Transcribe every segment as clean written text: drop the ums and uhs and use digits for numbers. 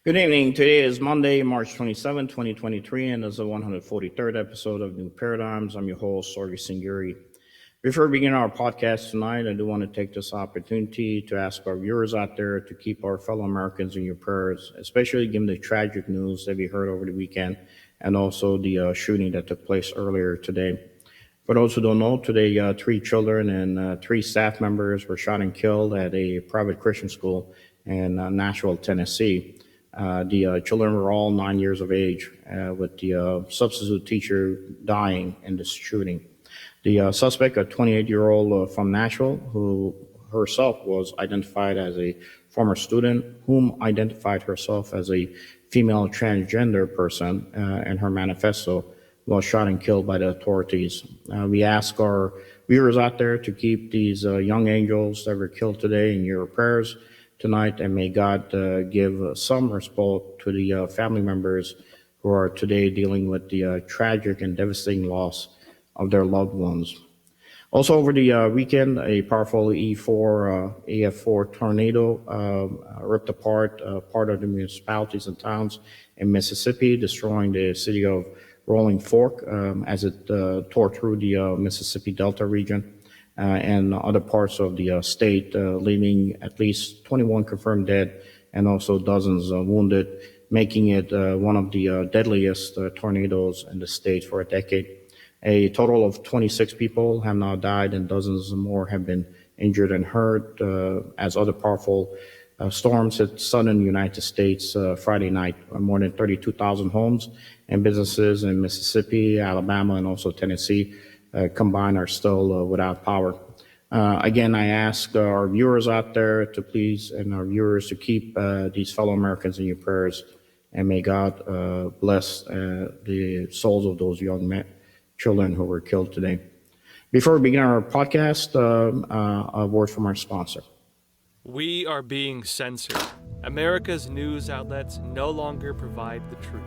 Good evening. Today is Monday, March 27, 2023, and this is the 143rd episode of New Paradigms. I'm your host, Sargis Sangari. Before we begin our podcast tonight, I do want to take this opportunity to ask our viewers out there to keep our fellow Americans in your prayers, especially given the tragic news that we heard over the weekend and also the shooting that took place earlier today. For those who don't know, today 3 children and 3 staff members were shot and killed at a private Christian school in Nashville, Tennessee. The children were all 9 years of age, with the substitute teacher dying in this shooting. The suspect, a 28-year-old from Nashville, who herself was identified as a former student, whom identified herself as a female transgender person in her manifesto, was shot and killed by the authorities. We ask our viewers out there to keep these young angels that were killed today in your prayers tonight, and may God give some respite to the family members who are today dealing with the tragic and devastating loss of their loved ones. Also over the weekend, a powerful EF4 tornado ripped apart part of the municipalities and towns in Mississippi, destroying the city of Rolling Fork as it tore through the Mississippi Delta region and other parts of the state, leaving at least 21 confirmed dead and also dozens wounded, making it one of the deadliest tornadoes in the state for a decade. A total of 26 people have now died and dozens more have been injured and hurt as other powerful storms hit southern United States Friday night. More than 32,000 homes and businesses in Mississippi, Alabama, and also Tennessee combined are still without power. Again, I ask our viewers out there to please, and our viewers to keep these fellow Americans in your prayers, and may God bless the souls of those young children who were killed today. Before we begin our podcast, a word from our sponsor. We are being censored. America's news outlets no longer provide the truth.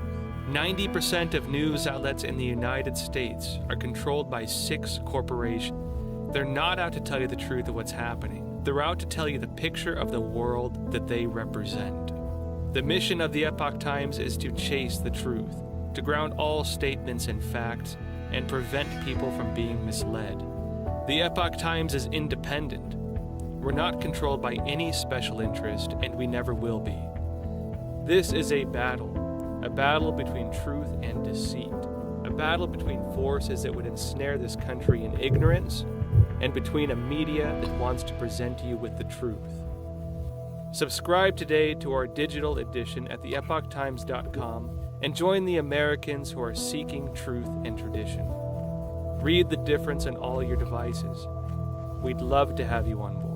90% of news outlets in the United States are controlled by 6 corporations. They're not out to tell you the truth of what's happening. They're out to tell you the picture of the world that they represent. The mission of the Epoch Times is to chase the truth, to ground all statements in facts, and prevent people from being misled. The Epoch Times is independent. We're not controlled by any special interest, and we never will be. This is a battle between truth and deceit, a battle between forces that would ensnare this country in ignorance, and between a media that wants to present you with the truth. Subscribe today to our digital edition at theepochtimes.com and join the Americans who are seeking truth and tradition. Read the difference on all your devices. We'd love to have you on board.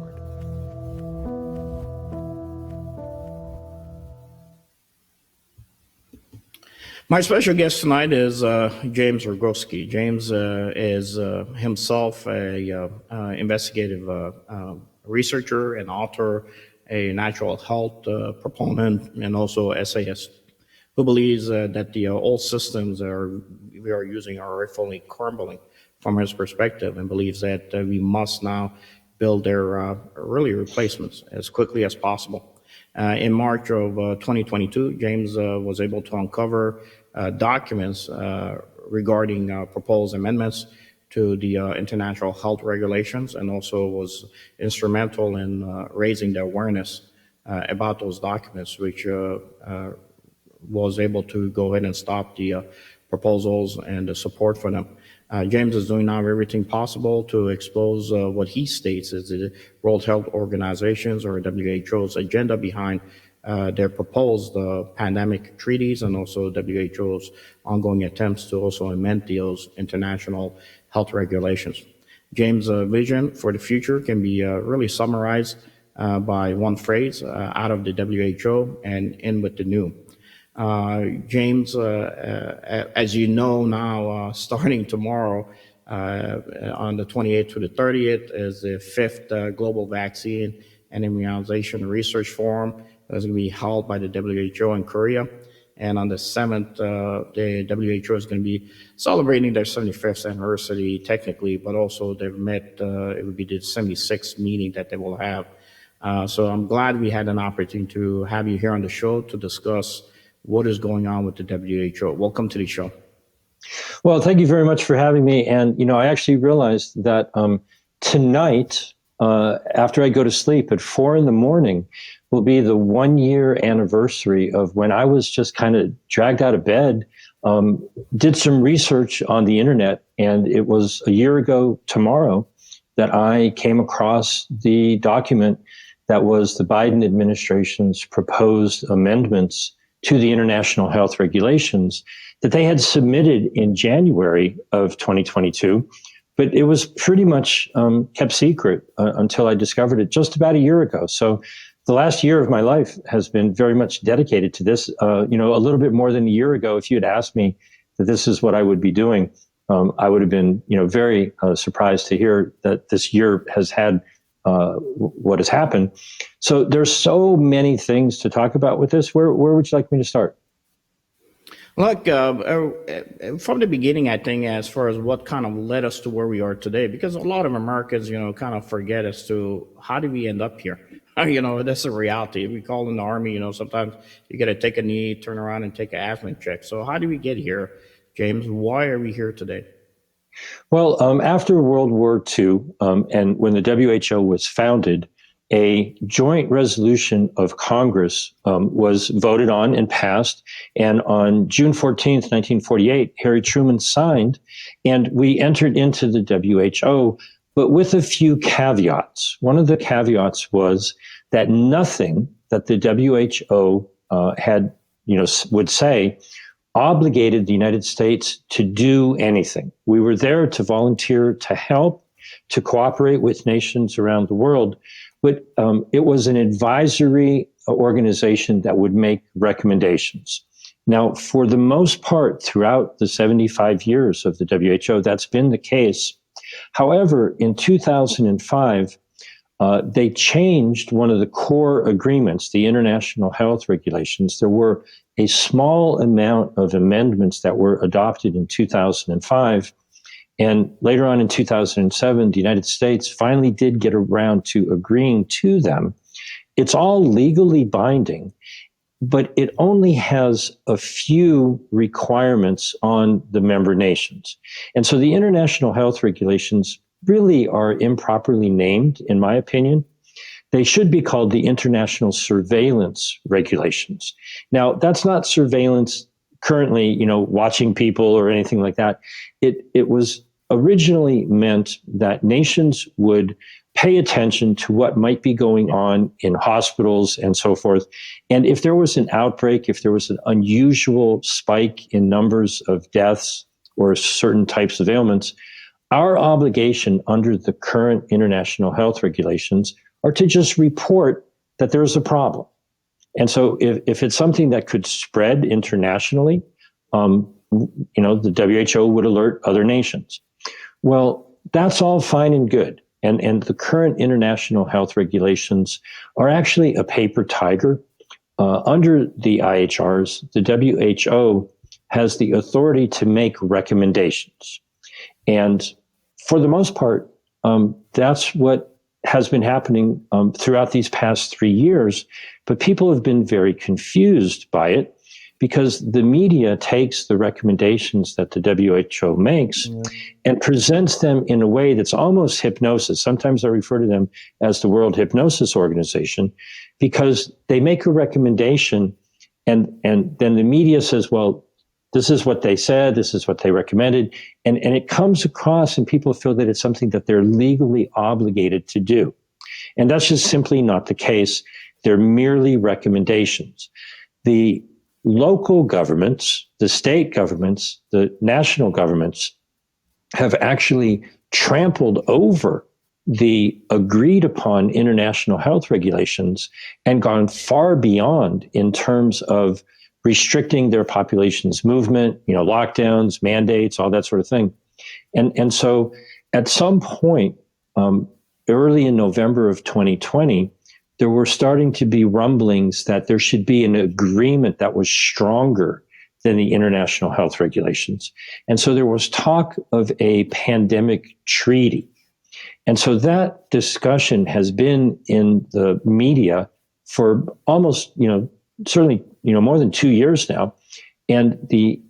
My special guest tonight is James Roguski. James is himself a investigative researcher and author, a natural health proponent, and also essayist, who believes that the old systems we are using are rightfully crumbling from his perspective, and believes that we must now build their really replacements as quickly as possible. In March of 2022, James was able to uncover documents regarding proposed amendments to the international health regulations, and also was instrumental in raising the awareness about those documents, which was able to go ahead and stop the proposals and the support for them. James is doing now everything possible to expose what he states is the World Health Organization's or WHO's agenda behind their proposed pandemic treaties, and also WHO's ongoing attempts to also amend those international health regulations. James' vision for the future can be really summarized by one phrase out of the WHO and in with the new. James, as you know now, starting tomorrow on the 28th to the 30th is the 5th Global Vaccine and Immunization Research Forum that's going to be held by the WHO in Korea. And on the 7th, the WHO is going to be celebrating their 75th anniversary technically, but also they've met, it would be the 76th meeting that they will have So I'm glad we had an opportunity to have you here on the show to discuss what is going on with the WHO. Welcome to the show. Well, thank you very much for having me. And, I actually realized that tonight, after I go to sleep at 4 a.m, will be the 1 year anniversary of when I was just kind of dragged out of bed, did some research on the internet, and it was a year ago tomorrow that I came across the document that was the Biden administration's proposed amendments to the international health regulations that they had submitted in January of 2022, but it was pretty much kept secret until I discovered it just about a year ago. So the last year of my life has been very much dedicated to this. A little bit more than a year ago, if you had asked me that this is what I would be doing, I would have been, very surprised to hear that this year has had what has happened. So there's so many things to talk about with this. Where would you like me to start? Look, from the beginning, I think, as far as what kind of led us to where we are today, because a lot of Americans, kind of forget as to how did we end up here. That's a reality. We call in the Army, sometimes you got to take a knee, turn around and take an asthma check. So how did we get here, James? Why are we here today? Well, after World War II, and when the WHO was founded, a joint resolution of Congress was voted on and passed. And on June 14th, 1948, Harry Truman signed, and we entered into the WHO, but with a few caveats. One of the caveats was that nothing that the WHO had, would say obligated the United States to do anything. We were there to volunteer, to help, to cooperate with nations around the world. But it was an advisory organization that would make recommendations. Now, for the most part, throughout the 75 years of the WHO, that's been the case. However, in 2005, they changed one of the core agreements, the international health regulations. There were a small amount of amendments that were adopted in 2005. And later on in 2007, the United States finally did get around to agreeing to them. It's all legally binding, but it only has a few requirements on the member nations. And so the international health regulations really are improperly named, in my opinion. They should be called the international surveillance regulations. Now, that's not surveillance currently, watching people or anything like that. It was originally meant that nations would pay attention to what might be going on in hospitals and so forth. And if there was an outbreak, if there was an unusual spike in numbers of deaths or certain types of ailments, our obligation under the current international health regulations are to just report that there's a problem. And so if it's something that could spread internationally, the WHO would alert other nations. Well, that's all fine and good. And the current international health regulations are actually a paper tiger. Under the IHRs, the WHO has the authority to make recommendations. And for the most part, that's what has been happening throughout these past 3 years. But people have been very confused by it, because the media takes the recommendations that the WHO makes and presents them in a way that's almost hypnosis. Sometimes I refer to them as the World Hypnosis Organization, because they make a recommendation and then the media says, well, this is what they said, this is what they recommended. And it comes across and people feel that it's something that they're legally obligated to do. And that's just simply not the case. They're merely recommendations. The local governments, the state governments, the national governments have actually trampled over the agreed upon international health regulations and gone far beyond in terms of restricting their population's movement, lockdowns, mandates, all that sort of thing. And so at some point, early in November of 2020, there were starting to be rumblings that there should be an agreement that was stronger than the international health regulations. And so there was talk of a pandemic treaty. And so that discussion has been in the media for almost, certainly, more than 2 years now. And the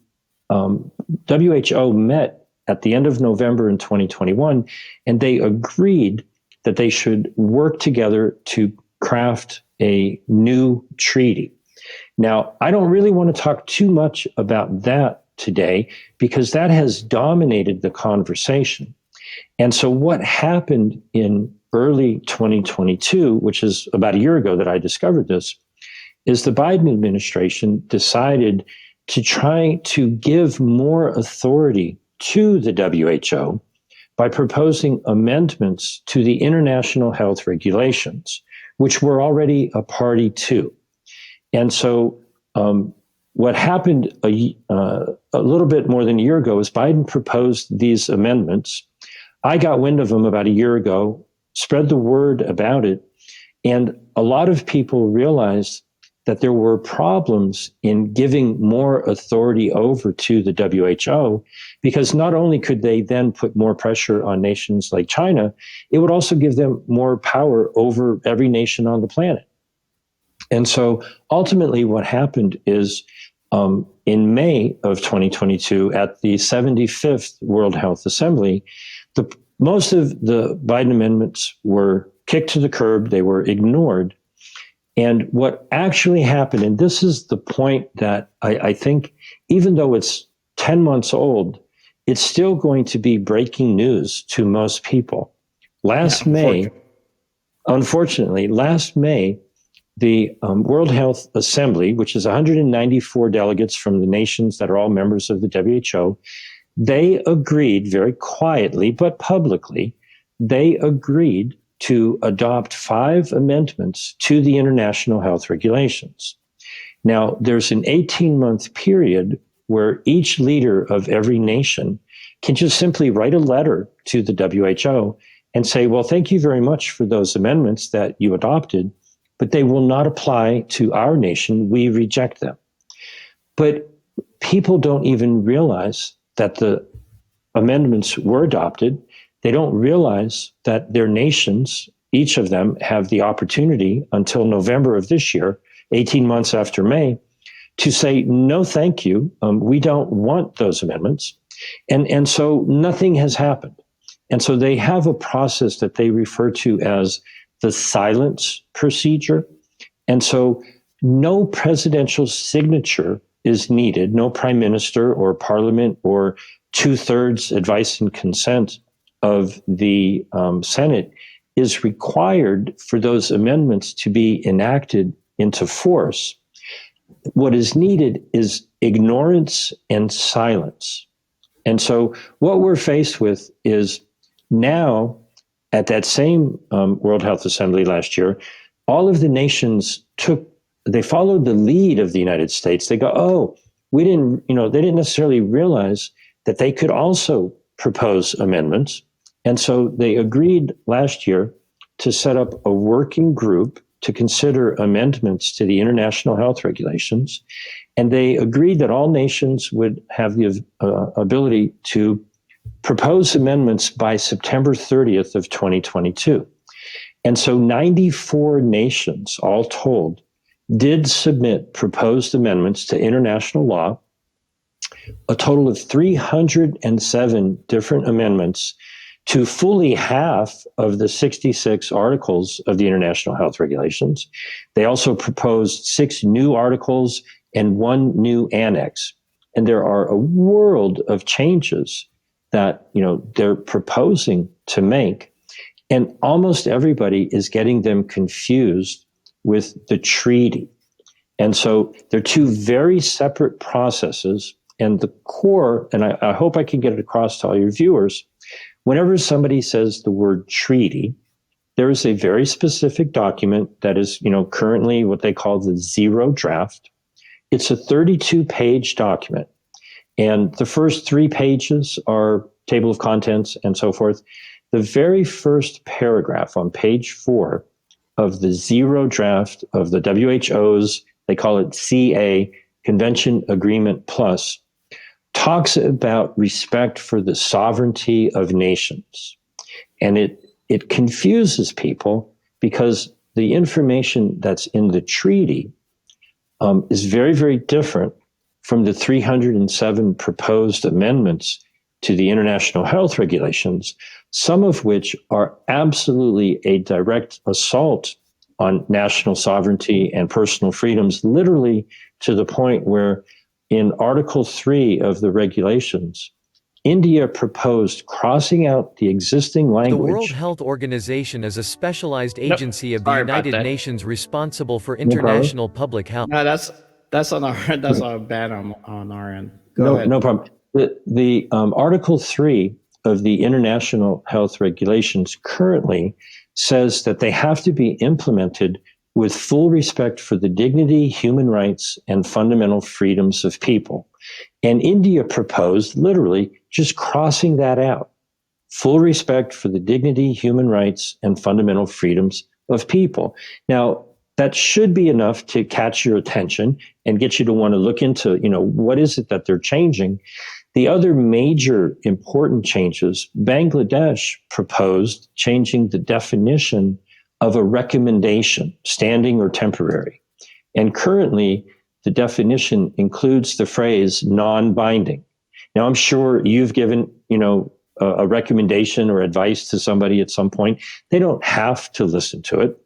WHO met at the end of November in 2021, and they agreed that they should work together to craft a new treaty. Now, I don't really want to talk too much about that today because that has dominated the conversation. And so what happened in early 2022, which is about a year ago that I discovered this, is the Biden administration decided to try to give more authority to the WHO by proposing amendments to the international health regulations, which we're already a party to. And so what happened a little bit more than a year ago is Biden proposed these amendments. I got wind of them about a year ago, spread the word about it, and a lot of people realized that there were problems in giving more authority over to the WHO, because not only could they then put more pressure on nations like China, it would also give them more power over every nation on the planet. And so ultimately what happened is in May of 2022 at the 75th World Health Assembly, most of the Biden amendments were kicked to the curb, they were ignored. And what actually happened, and this is the point that I think, even though it's 10 months old, it's still going to be breaking news to most people. Unfortunately, last May, the World Health Assembly, which is 194 delegates from the nations that are all members of the WHO, they agreed very quietly but publicly, they agreed to adopt 5 amendments to the international health regulations. Now, there's an 18-month period where each leader of every nation can just simply write a letter to the WHO and say, well, thank you very much for those amendments that you adopted, but they will not apply to our nation. We reject them. But people don't even realize that the amendments were adopted. They don't realize that their nations, each of them, have the opportunity until November of this year, 18 months after May, to say, no, thank you. We don't want those amendments. And so nothing has happened. And so they have a process that they refer to as the silence procedure. And so no presidential signature is needed, no prime minister or parliament or 2/3 advice and consent of the Senate is required for those amendments to be enacted into force. What is needed is ignorance and silence. And so what we're faced with is now, at that same World Health Assembly last year, all of the nations they followed the lead of the United States. They go, oh, they didn't necessarily realize that they could also propose amendments. And so they agreed last year to set up a working group to consider amendments to the international health regulations. And they agreed that all nations would have the ability to propose amendments by September 30th of 2022. And so 94 nations, all told, did submit proposed amendments to international law, a total of 307 different amendments to fully half of the 66 articles of the international health regulations. They also proposed 6 new articles and 1 new annex. And there are a world of changes that, they're proposing to make. And almost everybody is getting them confused with the treaty. And so they're 2 very separate processes. And the core, and I hope I can get it across to all your viewers, whenever somebody says the word treaty, there is a very specific document that is, currently what they call the 0 draft. It's a 32-page document. And the first 3 pages are table of contents and so forth. The very first paragraph on page 4 of the 0 draft of the WHO's, they call it CA, Convention Agreement Plus, talks about respect for the sovereignty of nations. And it confuses people because the information that's in the treaty is very, very different from the 307 proposed amendments to the international health regulations, some of which are absolutely a direct assault on national sovereignty and personal freedoms, literally to the point where in Article 3 of the regulations, India proposed crossing out the existing language. The World Health Organization is a specialized agency of the Sorry about United that. Nations responsible for problem. international public health. No, that's on our that's our bad on our end. Go No, ahead. no problem. The Article 3 of the International Health Regulations currently says that they have to be implemented with full respect for the dignity, human rights, and fundamental freedoms of people. And India proposed literally just crossing that out. Full respect for the dignity, human rights, and fundamental freedoms of people. Now, that should be enough to catch your attention and get you to want to look into, what is it that they're changing? The other major important changes, Bangladesh proposed changing the definition of a recommendation, standing or temporary. And currently, the definition includes the phrase non-binding. Now, I'm sure you've given, a recommendation or advice to somebody at some point. They don't have to listen to it.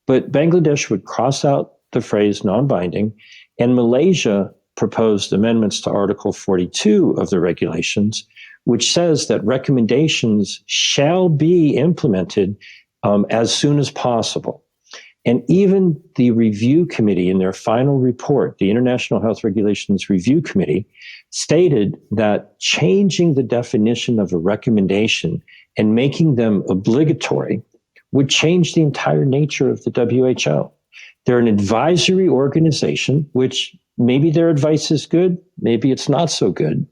But Bangladesh would cross out the phrase non-binding, and Malaysia proposed amendments to Article 42 of the regulations, which says that recommendations shall be implemented as soon as possible. And even the review committee in their final report, the International Health Regulations Review Committee, stated that changing the definition of a recommendation and making them obligatory would change the entire nature of the WHO. They're an advisory organization, which maybe their advice is good, maybe it's not so good.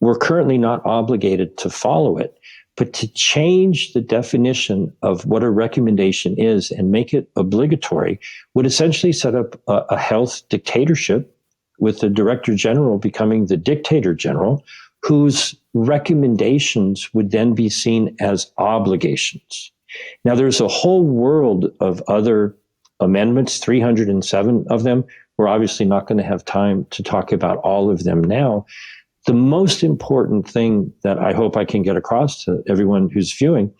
We're currently not obligated to follow it. But to change the definition of what a recommendation is and make it obligatory would essentially set up a health dictatorship with the director general becoming the dictator general, whose recommendations would then be seen as obligations. Now, there's a whole world of other amendments, 307 of them. We're obviously not going to have time to talk about all of them now. The most important thing that I hope I can get across to everyone who's viewing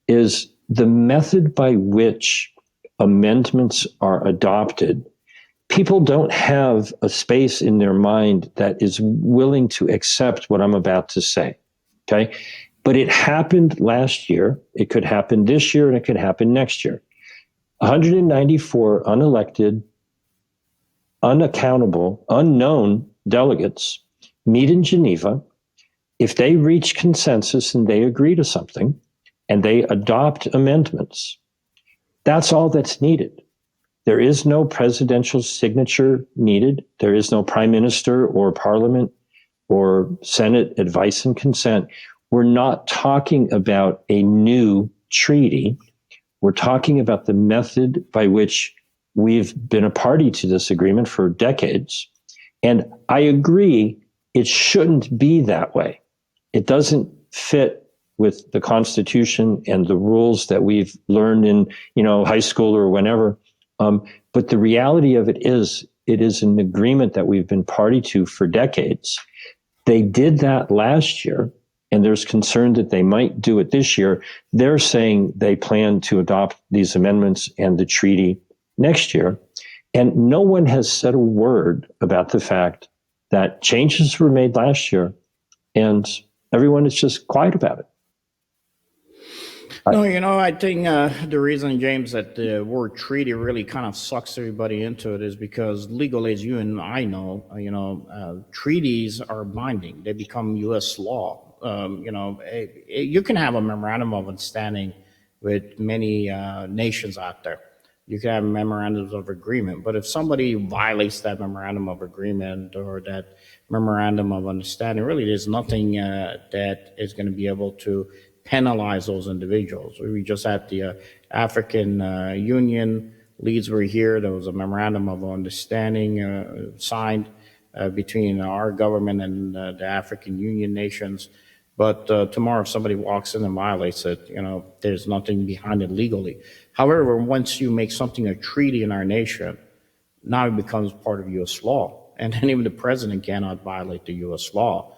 is the method by which amendments are adopted. People don't have a space in their mind that is willing to accept what I'm about to say, okay? But it happened last year, it could happen this year, and it could happen next year. 194 unelected, unaccountable, unknown delegates meet in Geneva. If they reach consensus and they agree to something and they adopt amendments, that's all that's needed. There is no presidential signature needed. There is no prime minister or parliament or Senate advice and consent. We're not talking about a new treaty. We're talking about the method by which we've been a party to this agreement for decades. And I agree, it shouldn't be that way. It doesn't fit with the Constitution and the rules that we've learned in, high school or whenever. But the reality of it is an agreement that we've been party to for decades. They did that last year, and there's concern that they might do it this year. They're saying they plan to adopt these amendments and the treaty next year. And no one has said a word about the fact that changes were made last year, and everyone is just quiet about it. No, I think the reason, James, that the word treaty really kind of sucks everybody into it is because legally, as you and I know, treaties are binding. They become U.S. law. You can have a memorandum of understanding with many nations out there. You can have memorandums of agreement, but if somebody violates that memorandum of agreement or that memorandum of understanding, really there's nothing that is going to be able to penalize those individuals. We just had the African Union leads were here. There was a memorandum of understanding signed between our government and the African Union nations. But tomorrow, if somebody walks in and violates it, there's nothing behind it legally. However, once you make something a treaty in our nation, now it becomes part of U.S. law, and then even the president cannot violate the U.S. law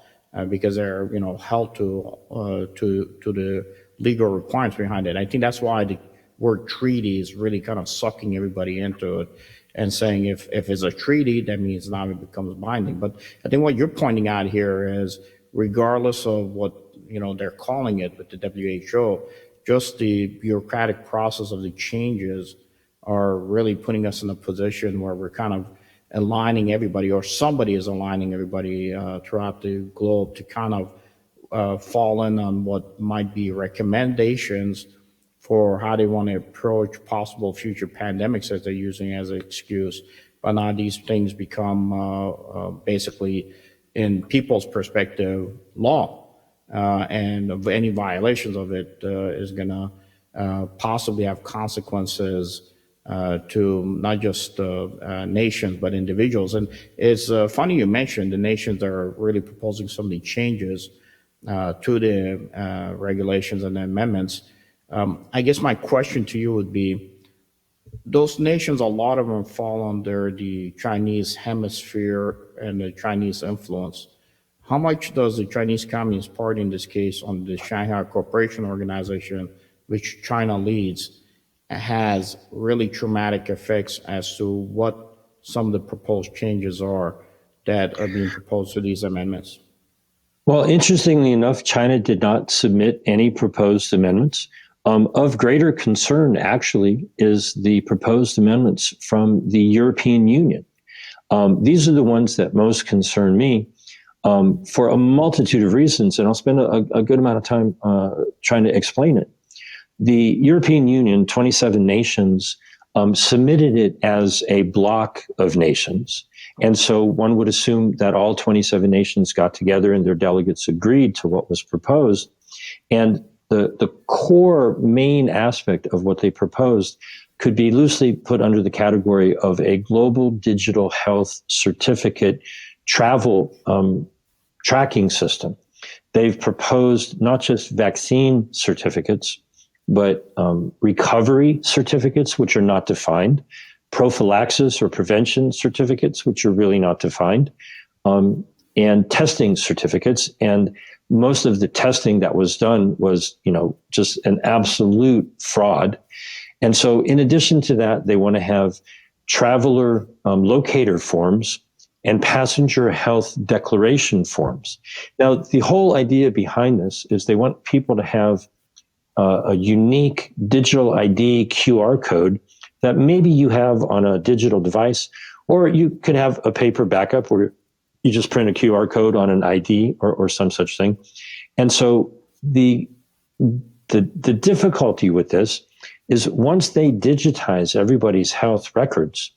because they're held to the legal requirements behind it. I think that's why the word treaty is really kind of sucking everybody into it and saying if it's a treaty, that means now it becomes binding. But I think what you're pointing out here is, regardless of what they're calling it with the WHO, just the bureaucratic process of the changes are really putting us in a position where we're kind of aligning everybody, or somebody is aligning everybody throughout the globe to kind of fall in on what might be recommendations for how they want to approach possible future pandemics that they're using as an excuse. But now these things become basically, in people's perspective, law. And of any violations of it is going to possibly have consequences to not just nations, but individuals. And it's funny you mentioned the nations that are really proposing some of the changes to the regulations and the amendments. I guess my question to you would be, those nations, a lot of them fall under the Chinese hemisphere and the Chinese influence. How much does the Chinese Communist Party, in this case, on the Shanghai Cooperation Organization, which China leads, has really traumatic effects as to what some of the proposed changes are that are being proposed to these amendments? Well, interestingly enough, China did not submit any proposed amendments. Of greater concern, actually, is the proposed amendments from the European Union. These are the ones that most concern me. For a multitude of reasons, and I'll spend a good amount of time trying to explain it. The European Union, 27 nations, submitted it as a block of nations. And so one would assume that all 27 nations got together and their delegates agreed to what was proposed. And the core main aspect of what they proposed could be loosely put under the category of a global digital health certificate travel tracking system. They've proposed not just vaccine certificates, but recovery certificates, which are not defined, prophylaxis or prevention certificates, which are really not defined, and testing certificates. And most of the testing that was done was, just an absolute fraud. And so in addition to that, they want to have traveler locator forms and passenger health declaration forms. Now, the whole idea behind this is they want people to have a unique digital ID QR code that maybe you have on a digital device, or you could have a paper backup where you just print a QR code on an ID or some such thing. And so the difficulty with this is once they digitize everybody's health records,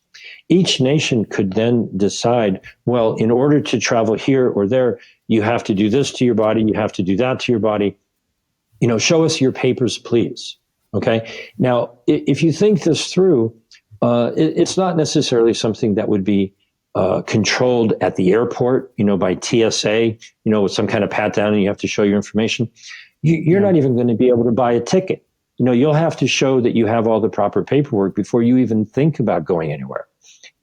each nation could then decide, well, in order to travel here or there, you have to do this to your body, you have to do that to your body. Show us your papers, please. Okay. Now, if you think this through, it's not necessarily something that would be controlled at the airport, by TSA, with some kind of pat down and you have to show your information. You're not even going to be able to buy a ticket. You'll have to show that you have all the proper paperwork before you even think about going anywhere.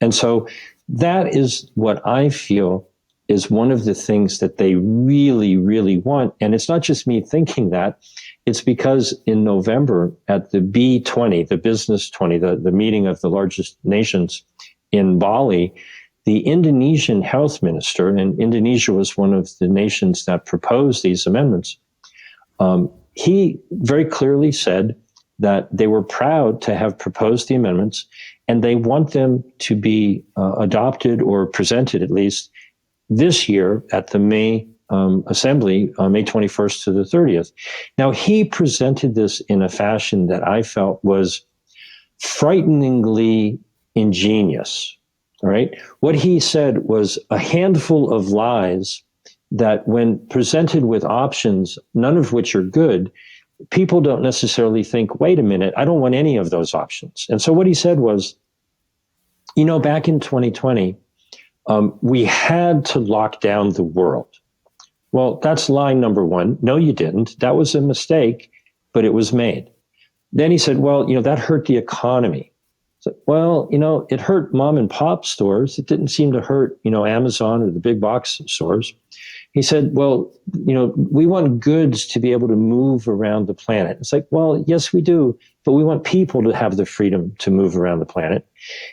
And so that is what I feel is one of the things that they really, really want. And it's not just me thinking that. It's because in November at the B20, the Business 20, the meeting of the largest nations in Bali, the Indonesian health minister, and Indonesia was one of the nations that proposed these amendments, he very clearly said that they were proud to have proposed the amendments and they want them to be adopted or presented at least this year at the May Assembly, May 21st to the 30th. Now, he presented this in a fashion that I felt was frighteningly ingenious. All right. What he said was a handful of lies that when presented with options, none of which are good, people don't necessarily think, wait a minute, I don't want any of those options. And so what he said was, back in 2020, we had to lock down the world. Well, that's line number one. No, you didn't. That was a mistake, but it was made. Then he said, well, that hurt the economy. So, well, it hurt mom and pop stores. It didn't seem to hurt, Amazon or the big box stores. He said, well, we want goods to be able to move around the planet. It's like, well, yes, we do, but we want people to have the freedom to move around the planet.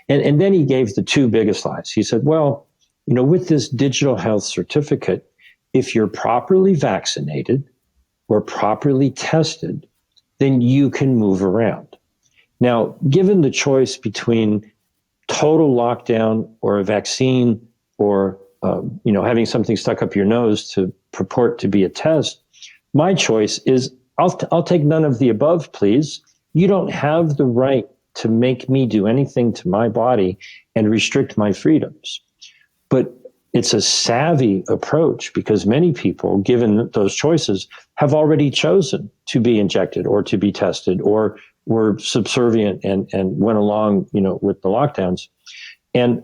And then he gave the two biggest lies. He said, well, with this digital health certificate, if you're properly vaccinated or properly tested, then you can move around. Now, given the choice between total lockdown or a vaccine or having something stuck up your nose to purport to be a test, my choice is I'll take none of the above, please. You don't have the right to make me do anything to my body and restrict my freedoms. But it's a savvy approach because many people, given those choices, have already chosen to be injected or to be tested or were subservient and went along, with the lockdowns. And,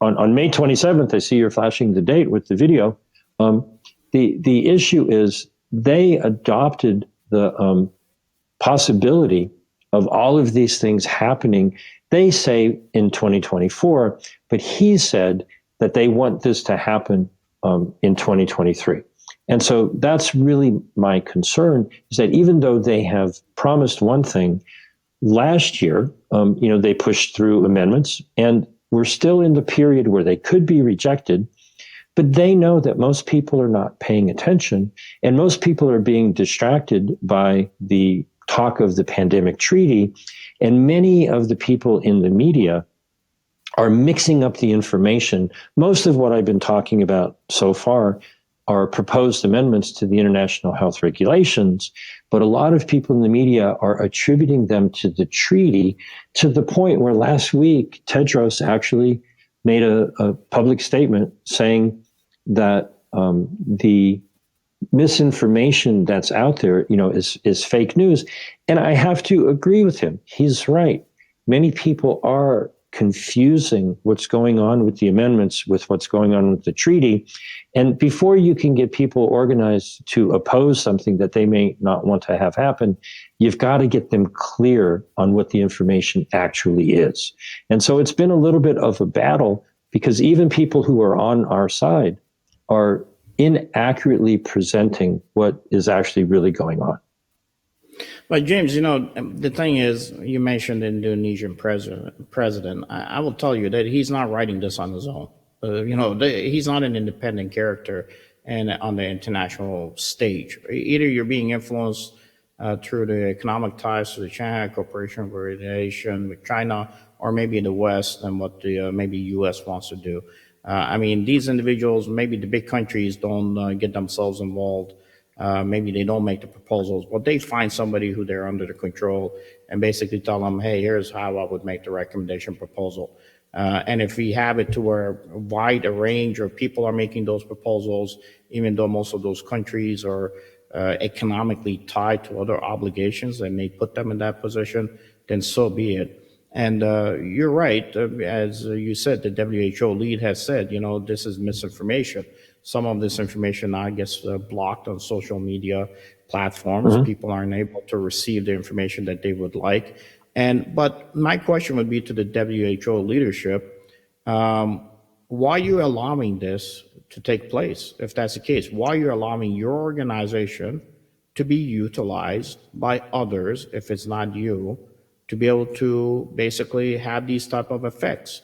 on May 27th, I see you're flashing the date with the video. The issue is they adopted the possibility of all of these things happening. They say in 2024, but he said that they want this to happen in 2023. And so that's really my concern, is that even though they have promised one thing, last year, they pushed through amendments, and we're still in the period where they could be rejected, but they know that most people are not paying attention, and most people are being distracted by the talk of the pandemic treaty, and many of the people in the media are mixing up the information. Most of what I've been talking about so far are proposed amendments to the international health regulations, but a lot of people in the media are attributing them to the treaty, to the point where last week Tedros actually made a public statement saying that the misinformation that's out there, is fake news. And I have to agree with him. He's right. Many people are confusing what's going on with the amendments with what's going on with the treaty. And before you can get people organized to oppose something that they may not want to have happen, you've got to get them clear on what the information actually is. And so it's been a little bit of a battle because even people who are on our side are inaccurately presenting what is actually really going on. But James, the thing is, you mentioned the Indonesian president. I will tell you that he's not writing this on his own. He's not an independent character and on the international stage. Either you're being influenced through the economic ties to the Shanghai Cooperation Organization with China, or maybe the West and what the maybe U.S. wants to do. These individuals, maybe the big countries don't get themselves involved. Maybe they don't make the proposals, but they find somebody who they're under the control and basically tell them, hey, here's how I would make the recommendation proposal. And if we have it to where wide a range of people are making those proposals, even though most of those countries are economically tied to other obligations that may put them in that position, then so be it. And you're right, as you said, the WHO lead has said, this is misinformation. Some of this information now gets blocked on social media platforms. Mm-hmm. People aren't able to receive the information that they would like. But my question would be to the WHO leadership, why are you allowing this to take place? If that's the case, why are you allowing your organization to be utilized by others, if it's not you, to be able to basically have these type of effects?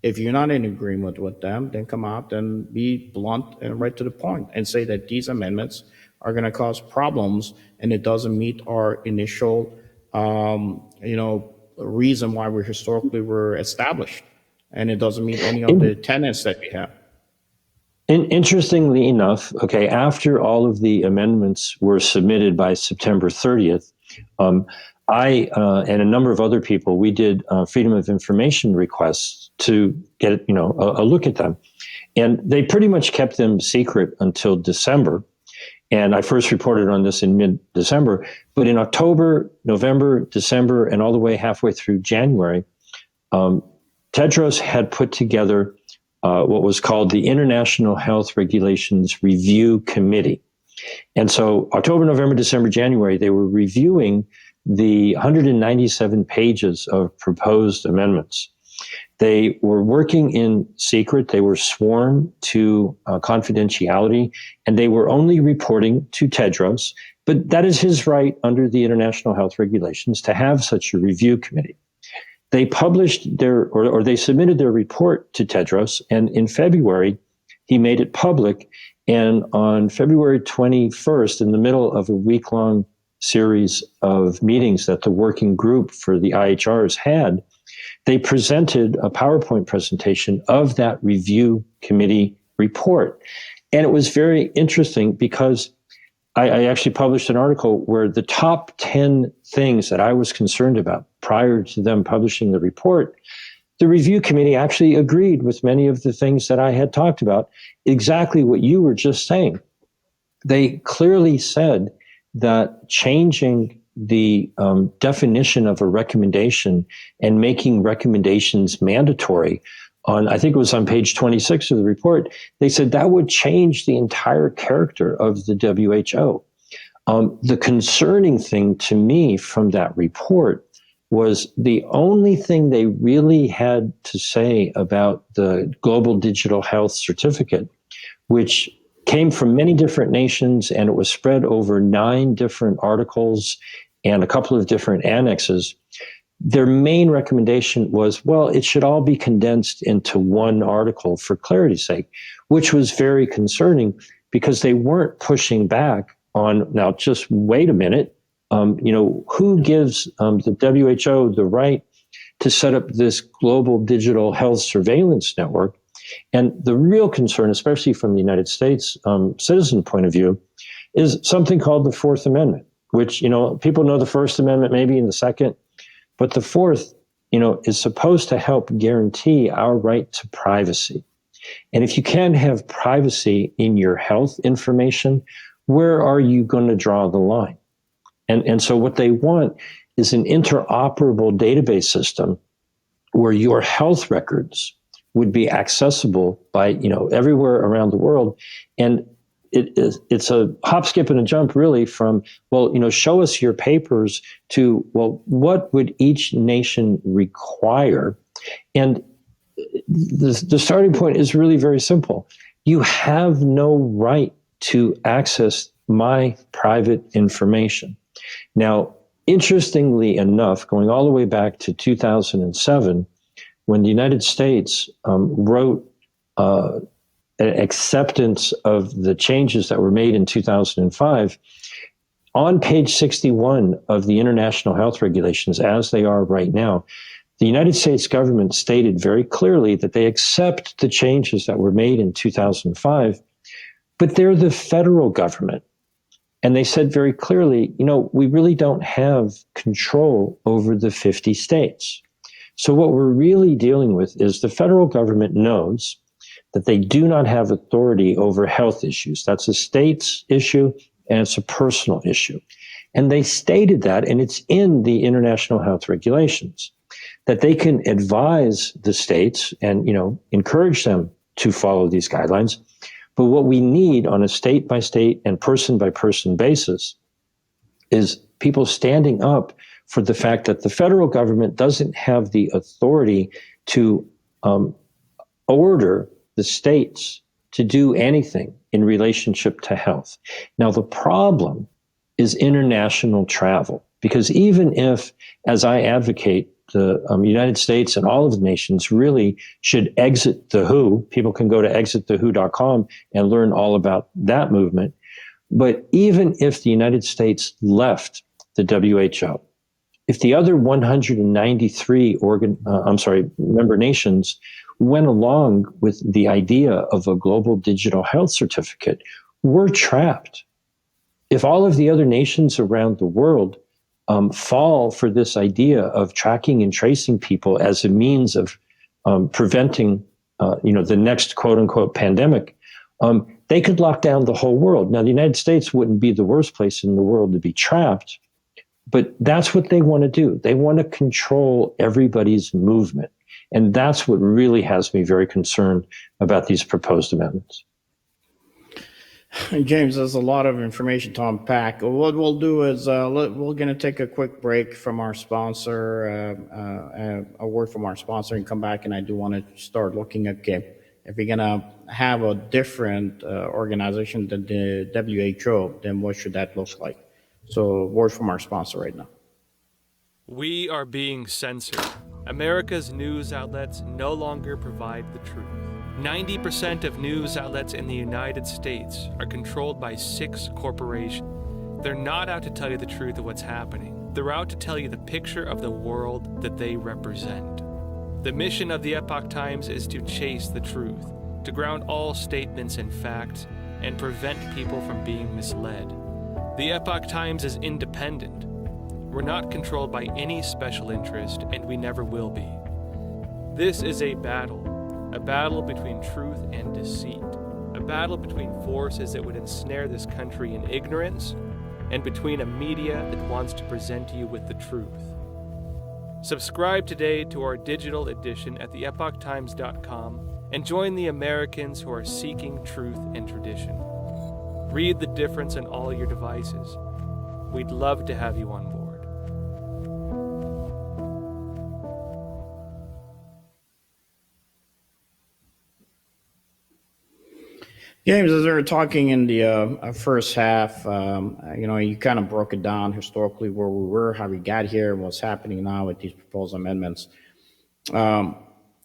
If you're not in agreement with them, then come out and be blunt and right to the point and say that these amendments are going to cause problems and it doesn't meet our initial, reason why we historically were established, and it doesn't meet any of the tenets that we have. Interestingly enough, after all of the amendments were submitted by September 30th, I and a number of other people, we did freedom of information requests to get a look at them, and they pretty much kept them secret until December. And I first reported on this in mid-December, but in October, November, December, and all the way halfway through January, Tedros had put together what was called the International Health Regulations Review Committee. And so October, November, December, January, they were reviewing the 197 pages of proposed amendments. They were working in secret. They were sworn to confidentiality, and they were only reporting to Tedros. But that is his right under the international health regulations to have such a review committee. They published or they submitted their report to Tedros, and in February, he made it public. And on February 21st, in the middle of a week-long series of meetings that the working group for the IHRs had, they presented a PowerPoint presentation of that review committee report. And it was very interesting because I actually published an article where the top 10 things that I was concerned about prior to them publishing the report, the review committee actually agreed with many of the things that I had talked about, exactly what you were just saying. They clearly said that changing the definition of a recommendation and making recommendations mandatory on, I think it was on page 26 of the report, they said that would change the entire character of the WHO. The concerning thing to me from that report was the only thing they really had to say about the Global Digital Health Certificate, which came from many different nations, and it was spread over 9 different articles and a couple of different annexes. Their main recommendation was, well, it should all be condensed into one article for clarity's sake, which was very concerning because they weren't pushing back on, now just wait a minute, who gives the WHO the right to set up this global digital health surveillance network? And the real concern, especially from the United States citizen point of view, is something called the Fourth Amendment, which, people know the First Amendment maybe in the Second, but the Fourth, is supposed to help guarantee our right to privacy. And if you can't have privacy in your health information, where are you going to draw the line? And so what they want is an interoperable database system where your health records would be accessible by, everywhere around the world. And it's a hop, skip, and a jump really from, show us your papers to, what would each nation require? And the starting point is really very simple. You have no right to access my private information. Now, interestingly enough, going all the way back to 2007, when the United States wrote an acceptance of the changes that were made in 2005, on page 61 of the International Health Regulations, as they are right now, the United States government stated very clearly that they accept the changes that were made in 2005, but they're the federal government. And they said very clearly, we really don't have control over the 50 states. So what we're really dealing with is the federal government knows that they do not have authority over health issues. That's a state's issue, and it's a personal issue. And they stated that, and it's in the International Health Regulations, that they can advise the states and, encourage them to follow these guidelines. But what we need on a state-by-state and person-by-person basis is people standing up for the fact that the federal government doesn't have the authority to order the states to do anything in relationship to health. Now, the problem is international travel, because even if, as I advocate, the United States and all of the nations really should exit the WHO. People can go to exitthewho.com and learn all about that movement. But even if the United States left the WHO, if the other 193 member nations went along with the idea of a global digital health certificate, we're trapped. If all of the other nations around the world fall for this idea of tracking and tracing people as a means of preventing, the next quote unquote pandemic, they could lock down the whole world. Now, the United States wouldn't be the worst place in the world to be trapped, But that's what they want to do. They want to control everybody's movement. And that's what really has me very concerned about these proposed amendments. James, there's a lot of information to unpack. What we'll do is we're going to take a quick break from our sponsor, a word from our sponsor, and come back. And I do want to start looking at, okay, if you're going to have a different organization than the WHO, then what should that look like? So, word from our sponsor right now. We are being censored. America's news outlets no longer provide the truth. 90% of news outlets in the United States are controlled by 6 corporations. They're not out to tell you the truth of what's happening. They're out to tell you the picture of the world that they represent. The mission of the Epoch Times is to chase the truth, to ground all statements in facts, and prevent people from being misled. The Epoch Times is independent. We're not controlled by any special interest, and we never will be. This is a battle between truth and deceit, a battle between forces that would ensnare this country in ignorance, and between a media that wants to present you with the truth. Subscribe today to our digital edition at theepochtimes.com and join the Americans who are seeking truth and tradition. Read the difference on all your devices. We'd love to have you on board. James, as we were talking in the first half, you kind of broke it down historically where we were, how we got here, and what's happening now with these proposed amendments. The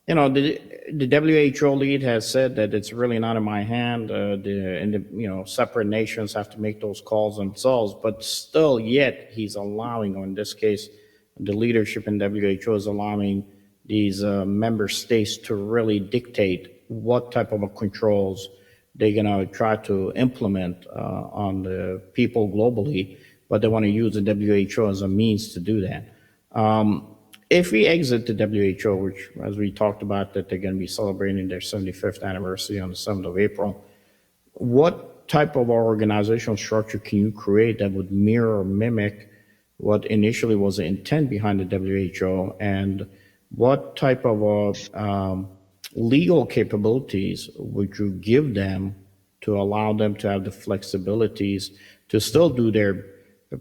WHO lead has said that it's really not in my hand. Separate nations have to make those calls themselves, but still, yet he's allowing, or in this case, the leadership in WHO is allowing these member states to really dictate what type of controls they're going to try to implement on the people globally, but they want to use the WHO as a means to do that. If we exit the WHO, which, as we talked about, that they're going to be celebrating their 75th anniversary on the 7th of April, what type of organizational structure can you create that would mirror or mimic what initially was the intent behind the WHO, and what type of legal capabilities would you give them to allow them to have the flexibilities to still do their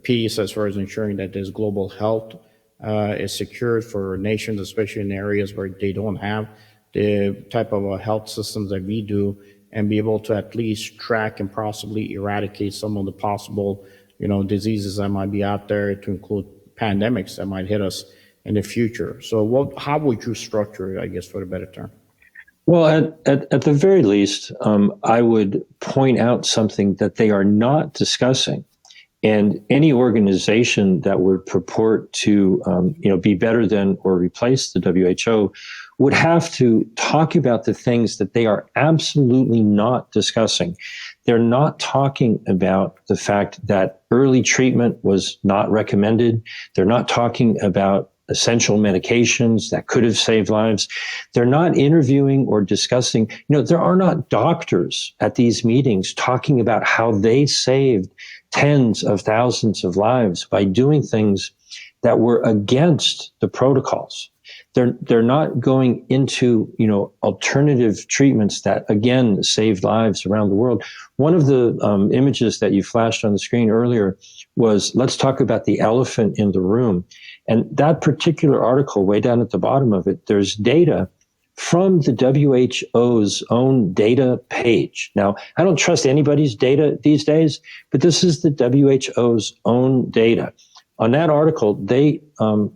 piece as far as ensuring that there's global health is secured for nations, especially in areas where they don't have the type of health systems that we do, and be able to at least track and possibly eradicate some of the possible, diseases that might be out there, to include pandemics that might hit us in the future. So how would you structure it, I guess, for the better term? Well, at the very least, I would point out something that they are not discussing. And any organization that would purport to, be better than or replace the WHO would have to talk about the things that they are absolutely not discussing. They're not talking about the fact that early treatment was not recommended. They're not talking about essential medications that could have saved lives. They're not interviewing or discussing, there are not doctors at these meetings talking about how they saved tens of thousands of lives by doing things that were against the protocols. They're not going into, alternative treatments that, again, saved lives around the world. One of the images that you flashed on the screen earlier was, let's talk about the elephant in the room. And that particular article, way down at the bottom of it, there's data from the WHO's own data page. Now, I don't trust anybody's data these days, but this is the WHO's own data. On that article, they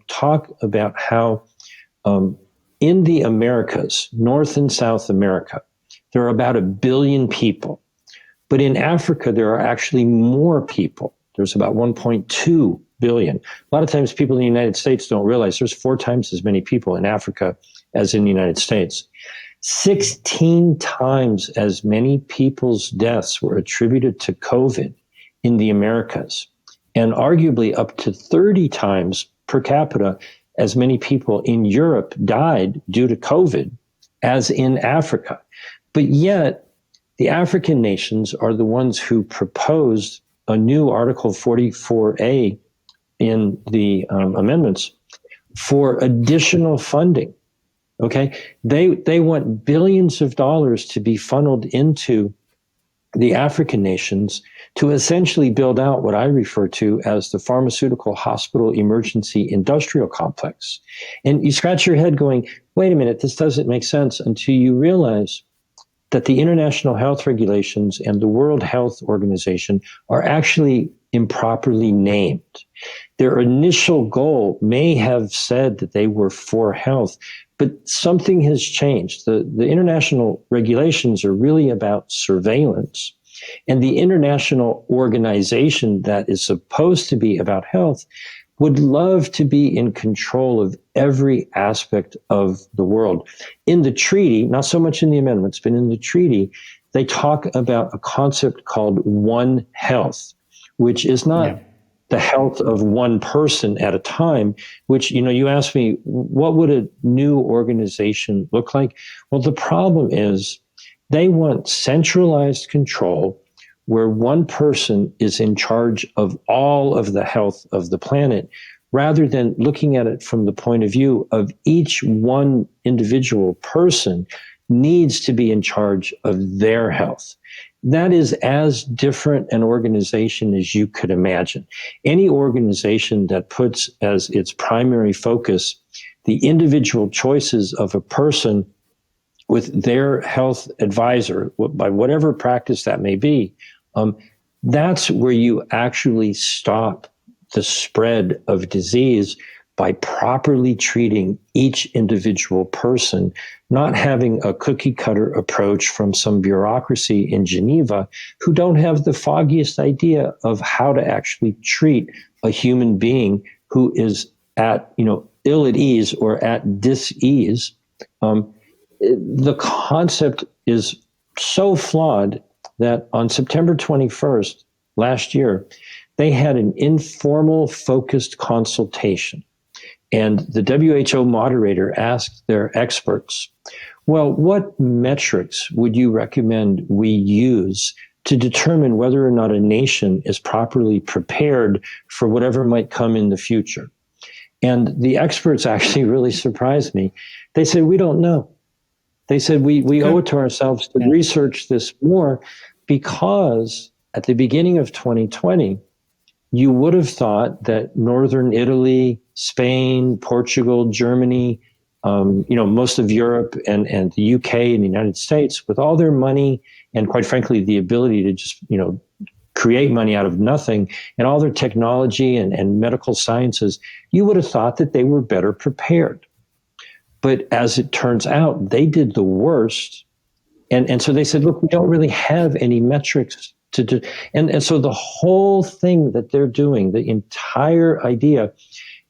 talk about how in the Americas, North and South America, there are about 1 billion people. But in Africa, there are actually more people. There's about 1.2 billion. A lot of times people in the United States don't realize there's 4 times as many people in Africa as in the United States. 16 times as many people's deaths were attributed to COVID in the Americas, and arguably up to 30 times per capita as many people in Europe died due to COVID as in Africa. But yet, the African nations are the ones who proposed a new Article 44A in the amendments for additional funding. Okay, they want billions of dollars to be funneled into the African nations to essentially build out what I refer to as the pharmaceutical hospital emergency industrial complex. And you scratch your head going, wait a minute, this doesn't make sense, until you realize that the international health regulations and the World Health Organization are actually improperly named. Their initial goal may have said that they were for health, but something has changed. The international regulations are really about surveillance. And the international organization that is supposed to be about health would love to be in control of every aspect of the world. In the treaty, not so much in the amendments, but in the treaty, they talk about a concept called One Health, which is not the health of one person at a time, which, you asked me, what would a new organization look like? Well, the problem is they want centralized control where one person is in charge of all of the health of the planet, rather than looking at it from the point of view of each one individual person needs to be in charge of their health. That is as different an organization as you could imagine. Any organization that puts as its primary focus the individual choices of a person with their health advisor, by whatever practice that may be, that's where you actually stop the spread of disease by properly treating each individual person, not having a cookie cutter approach from some bureaucracy in Geneva who don't have the foggiest idea of how to actually treat a human being who is at, ill at ease or at dis-ease. The concept is so flawed that on September 21st last year, they had an informal focused consultation. And the WHO moderator asked their experts, well, what metrics would you recommend we use to determine whether or not a nation is properly prepared for whatever might come in the future? And the experts actually really surprised me. They said, we don't know. They said, we owe it to ourselves to research this more, because at the beginning of 2020, you would have thought that Northern Italy, Spain, Portugal, Germany, most of Europe and the UK and the United States, with all their money and, quite frankly, the ability to just, create money out of nothing, and all their technology and medical sciences, you would have thought that they were better prepared. But as it turns out, they did the worst. And so they said, look, we don't really have any metrics to do. And so the whole thing that they're doing, the entire idea,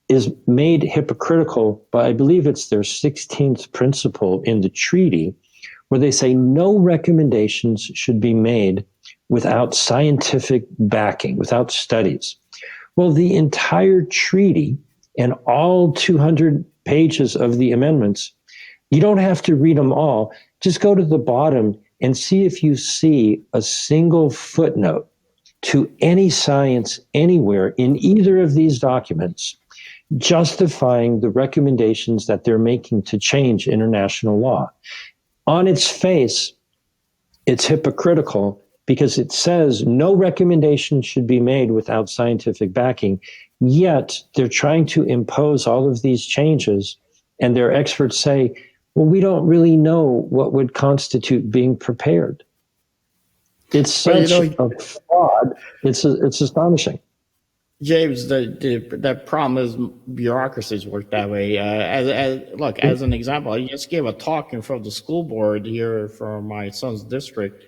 is made hypocritical by, I believe it's their 16th principle in the treaty, where they say no recommendations should be made without scientific backing, without studies. Well, the entire treaty and all 200 pages of the amendments, you don't have to read them all. Just go to the bottom and see if you see a single footnote to any science anywhere in either of these documents justifying the recommendations that they're making to change international law. On its face, it's hypocritical because it says no recommendation should be made without scientific backing, yet they're trying to impose all of these changes, and their experts say, well, we don't really know what would constitute being prepared. It's such a fraud. It's astonishing. James, the problem is bureaucracies work that way. As an example, I just gave a talk in front of the school board here for my son's district,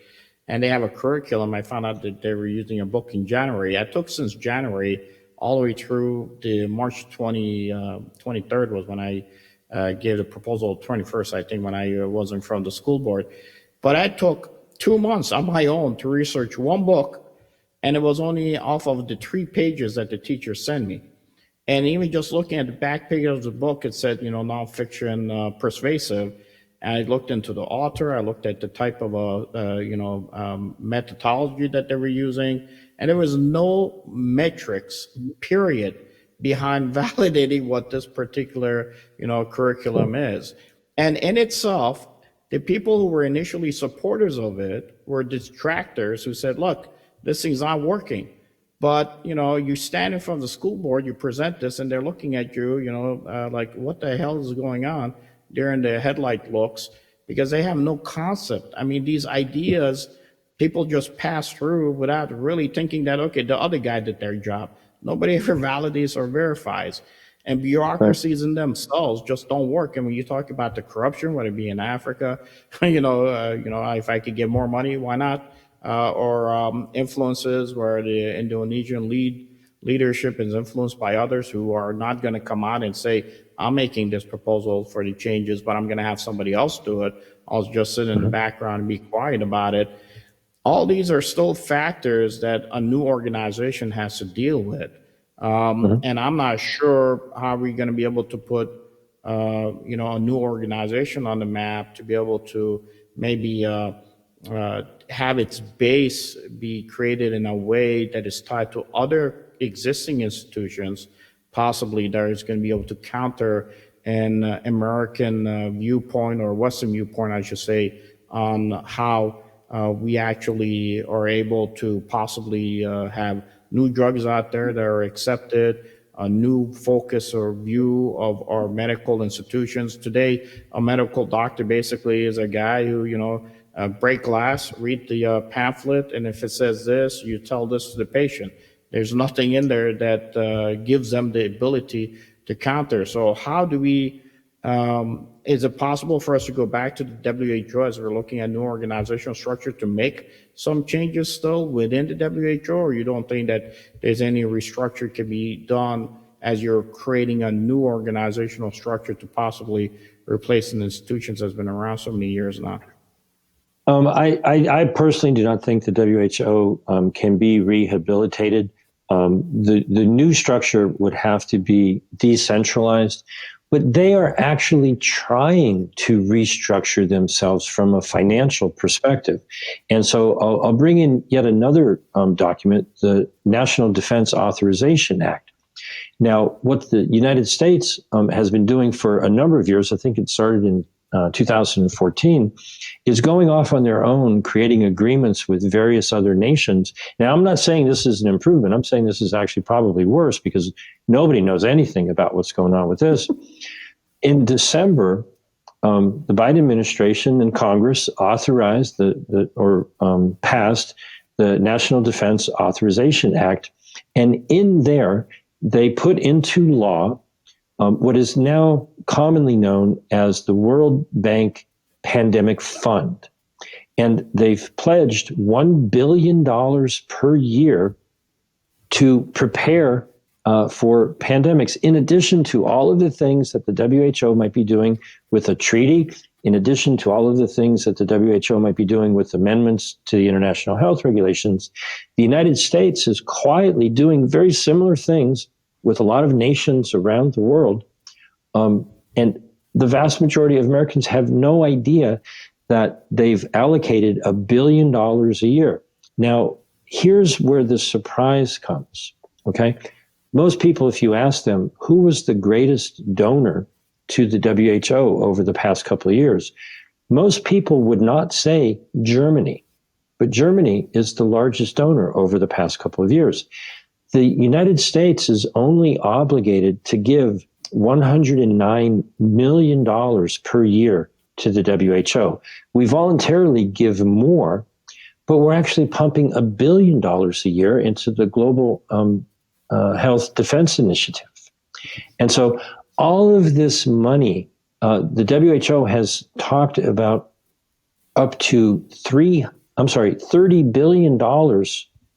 and they have a curriculum. I found out that they were using a book in January. I took since January all the way through the March 23rd was when I gave the proposal, 21st, I think, when I was in front of the school board. But I took 2 months on my own to research one book, and it was only off of the 3 pages that the teacher sent me. And even just looking at the back page of the book, it said, nonfiction persuasive. And I looked into the author, I looked at the type of methodology that they were using, and there was no metrics, period, behind validating what this particular, curriculum is. And in itself, the people who were initially supporters of it were detractors who said, look, this thing's not working. But, you stand in front of the school board, you present this, and they're looking at you, like, what the hell is going on? They're in the headlight looks because they have no concept. I mean, these ideas, people just pass through without really thinking that, okay, the other guy did their job. Nobody ever validates or verifies. And bureaucracies in themselves just don't work. And when you talk about the corruption, whether it be in Africa, if I could get more money, why not? Or influences where the Indonesian leadership is influenced by others who are not going to come out and say, I'm making this proposal for the changes, but I'm going to have somebody else do it. I'll just sit in the background and be quiet about it. All these are still factors that a new organization has to deal with. And I'm not sure how we're going to be able to put, a new organization on the map to be able to maybe have its base be created in a way that is tied to other existing institutions, possibly that is going to be able to counter an American viewpoint, or Western viewpoint, I should say, on how we actually are able to possibly have new drugs out there that are accepted, a new focus or view of our medical institutions. Today, a medical doctor basically is a guy who, break glass, read the pamphlet, and if it says this, you tell this to the patient. There's nothing in there that gives them the ability to counter. So how do we, is it possible for us to go back to the WHO as we're looking at new organizational structure to make some changes still within the WHO, or you don't think that there's any restructure can be done as you're creating a new organizational structure to possibly replace an institution that's been around so many years now? I personally do not think the WHO can be rehabilitated. The new structure would have to be decentralized, but they are actually trying to restructure themselves from a financial perspective. And so I'll bring in yet another document, the National Defense Authorization Act. Now, what the United States has been doing for a number of years, I think it started in 2014, is going off on their own, creating agreements with various other nations. Now, I'm not saying this is an improvement. I'm saying this is actually probably worse because nobody knows anything about what's going on with this. In December, the Biden administration and Congress authorized passed the National Defense Authorization Act. And in there, they put into law what is now commonly known as the World Bank Pandemic Fund. And they've pledged $1 billion per year to prepare for pandemics, in addition to all of the things that the WHO might be doing with a treaty, in addition to all of the things that the WHO might be doing with amendments to the international health regulations. The United States is quietly doing very similar things with a lot of nations around the world. And the vast majority of Americans have no idea that they've allocated $1 billion a year. Now, here's where the surprise comes, okay? Most people, if you ask them, who was the greatest donor to the WHO over the past couple of years, most people would not say Germany, but Germany is the largest donor over the past couple of years. The United States is only obligated to give $109 million per year to the WHO. We voluntarily give more, but we're actually pumping $1 billion a year into the Global Health Defense Initiative. And so all of this money, the WHO has talked about up to $30 billion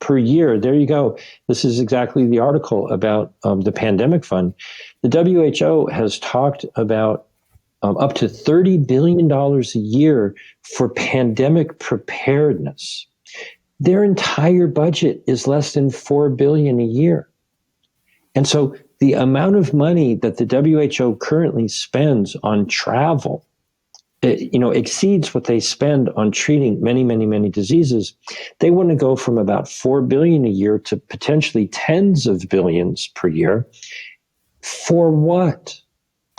per year. There you go. This is exactly the article about the pandemic fund. The WHO has talked about up to $30 billion a year for pandemic preparedness. Their entire budget is less than $4 billion a year. And so the amount of money that the WHO currently spends on travel exceeds what they spend on treating many, many, many diseases. They want to go from about $4 billion a year to potentially tens of billions per year. For what?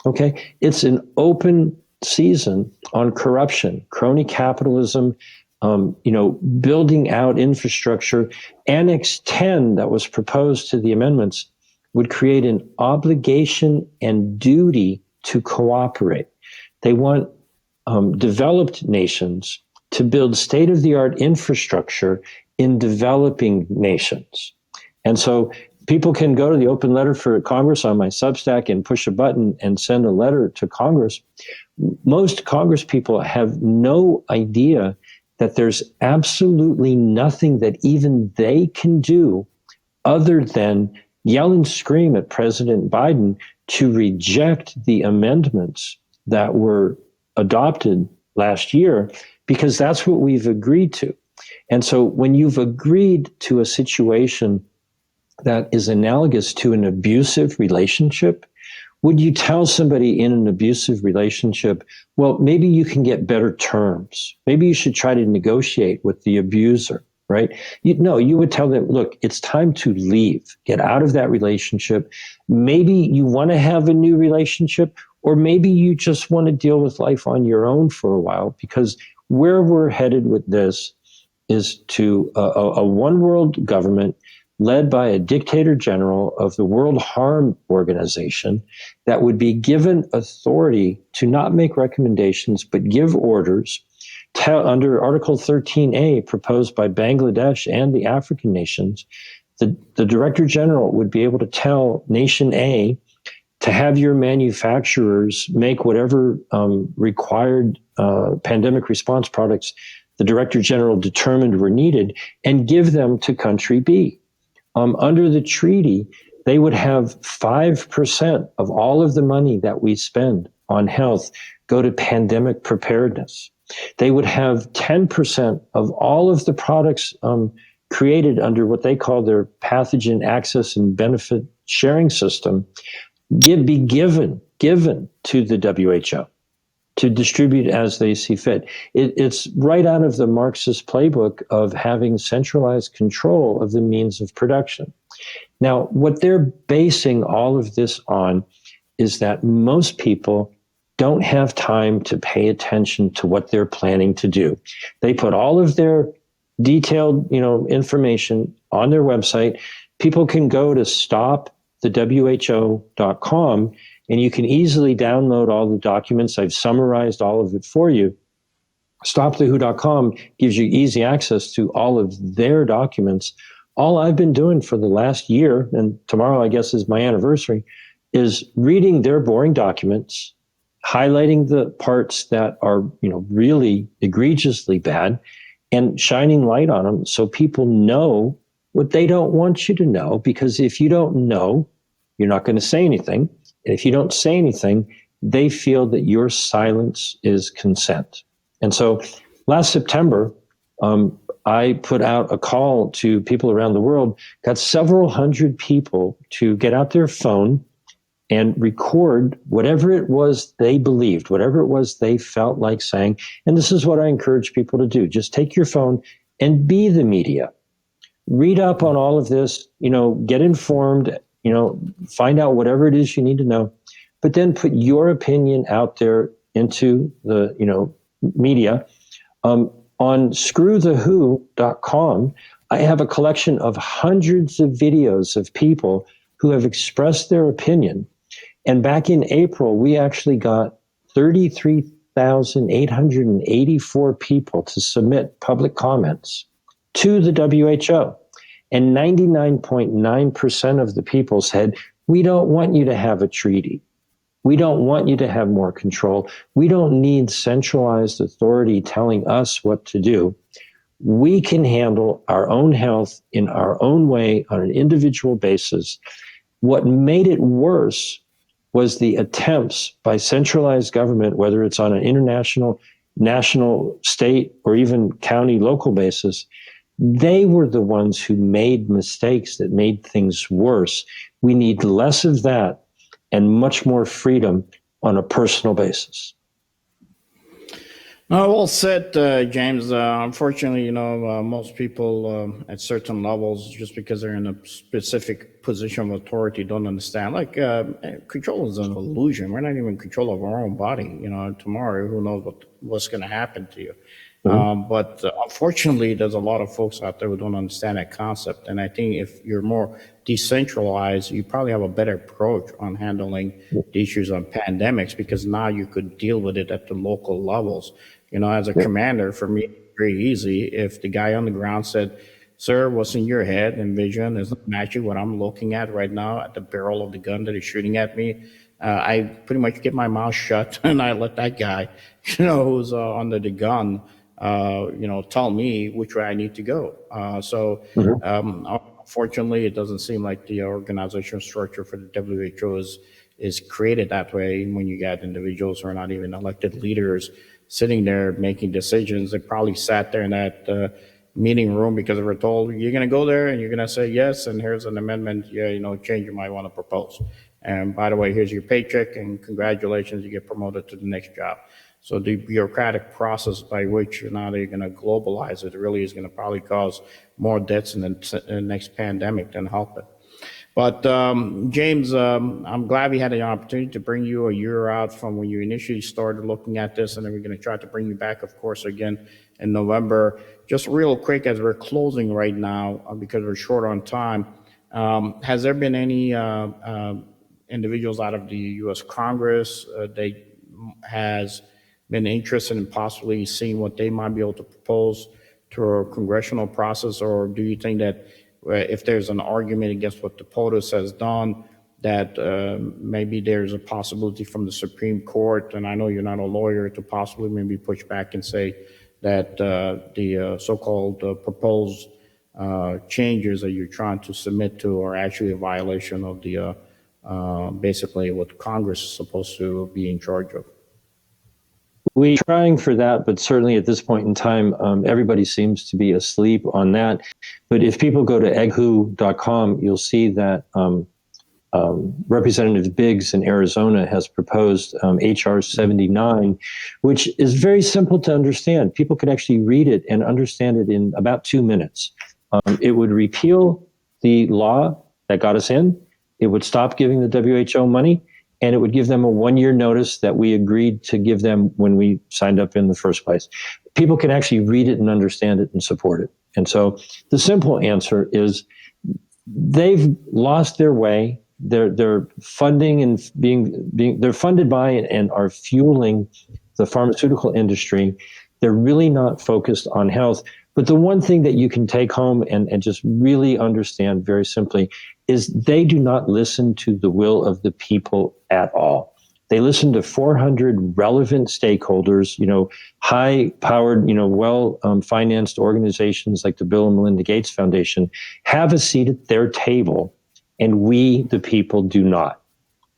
Okay, it's an open season on corruption, crony capitalism, building out infrastructure. Annex 10 that was proposed to the amendments would create an obligation and duty to cooperate. They want developed nations to build state-of-the-art infrastructure in developing nations. And so people can go to the open letter for Congress on my Substack and push a button and send a letter to Congress. Most Congress people have no idea that there's absolutely nothing that even they can do other than yell and scream at President Biden to reject the amendments that were adopted last year, because that's what we've agreed to. And so when you've agreed to a situation that is analogous to an abusive relationship, would you tell somebody in an abusive relationship, well, maybe you can get better terms. Maybe you should try to negotiate with the abuser, right? You would tell them, look, it's time to leave, get out of that relationship. Maybe you want to have a new relationship, or maybe you just want to deal with life on your own for a while, because where we're headed with this is to a one world government led by a dictator general of the World Harm Organization that would be given authority to not make recommendations, but give orders under Article 13A proposed by Bangladesh and the African nations. The Director General would be able to tell Nation A to have your manufacturers make whatever required pandemic response products the Director General determined were needed and give them to country B. Under the treaty, they would have 5% of all of the money that we spend on health go to pandemic preparedness. They would have 10% of all of the products created under what they call their pathogen access and benefit sharing system be given to the WHO to distribute as they see fit. It's right out of the Marxist playbook of having centralized control of the means of production. Now, what they're basing all of this on is that most people don't have time to pay attention to what they're planning to do. They put all of their detailed, information on their website. People can go to stopthewho.com and you can easily download all the documents. I've summarized all of it for you. StopTheWho.com gives you easy access to all of their documents. All I've been doing for the last year, and tomorrow I guess is my anniversary, is reading their boring documents, highlighting the parts that are, really egregiously bad, and shining light on them so people know what they don't want you to know. Because if you don't know, you're not going to say anything. And if you don't say anything, they feel that your silence is consent. And so last September, I put out a call to people around the world, got several hundred people to get out their phone and record whatever it was they believed, whatever it was they felt like saying. And this is what I encourage people to do. Just take your phone and be the media. Read up on all of this, get informed, find out whatever it is you need to know, but then put your opinion out there into the, media. On screwthewho.com, I have a collection of hundreds of videos of people who have expressed their opinion. And back in April, we actually got 33,884 people to submit public comments to the WHO. And 99.9% of the people said, we don't want you to have a treaty. We don't want you to have more control. We don't need centralized authority telling us what to do. We can handle our own health in our own way on an individual basis. What made it worse was the attempts by centralized government, whether it's on an international, national, state, or even county, local basis. They were the ones who made mistakes that made things worse. We need less of that and much more freedom on a personal basis. Well said, James. Unfortunately, most people at certain levels, just because they're in a specific position of authority, don't understand. Like, control is an illusion. We're not even in control of our own body. Tomorrow, who knows what's going to happen to you. But unfortunately, there's a lot of folks out there who don't understand that concept. And I think if you're more decentralized, you probably have a better approach on handling the issues on pandemics, because now you could deal with it at the local levels. As a commander, for me, it's very easy. If the guy on the ground said, "Sir, what's in your head and vision is not matching what I'm looking at right now at the barrel of the gun that is shooting at me," I pretty much get my mouth shut and I let that guy, who's under the gun, tell me which way I need to go. Unfortunately, it doesn't seem like the organizational structure for the WHO is created that way. When you get individuals who are not even elected leaders sitting there making decisions, they probably sat there in that meeting room because they were told, "You're going to go there and you're going to say yes, and here's an amendment, change you might want to propose. And by the way, here's your paycheck, and congratulations, you get promoted to the next job." So the bureaucratic process by which now they're going to globalize it really is going to probably cause more deaths in the next pandemic than help it. But James, I'm glad we had the opportunity to bring you a year out from when you initially started looking at this, and then we're going to try to bring you back, of course, again in November. Just real quick, as we're closing right now, because we're short on time, has there been any individuals out of the U.S. Congress that has been interested in possibly seeing what they might be able to propose to a congressional process? Or do you think that if there's an argument against what the POTUS has done, that maybe there's a possibility from the Supreme Court, and I know you're not a lawyer, to possibly maybe push back and say that the so-called proposed changes that you're trying to submit to are actually a violation of the basically what Congress is supposed to be in charge of? We're trying for that, but certainly at this point in time, everybody seems to be asleep on that. But if people go to eggwho.com, you'll see that Representative Biggs in Arizona has proposed HR 79, which is very simple to understand. People can actually read it and understand it in about 2 minutes. It would repeal the law that got us in. It would stop giving the WHO money, and it would give them a 1-year notice that we agreed to give them when we signed up in the first place. People can actually read it and understand it and support it. And so the simple answer is they've lost their way. They're funding and they're funded by and are fueling the pharmaceutical industry. They're really not focused on health. But the one thing that you can take home and just really understand very simply is they do not listen to the will of the people at all. They listen to 400 relevant stakeholders, high-powered, well-financed organizations like the Bill and Melinda Gates Foundation have a seat at their table, and we, the people, do not.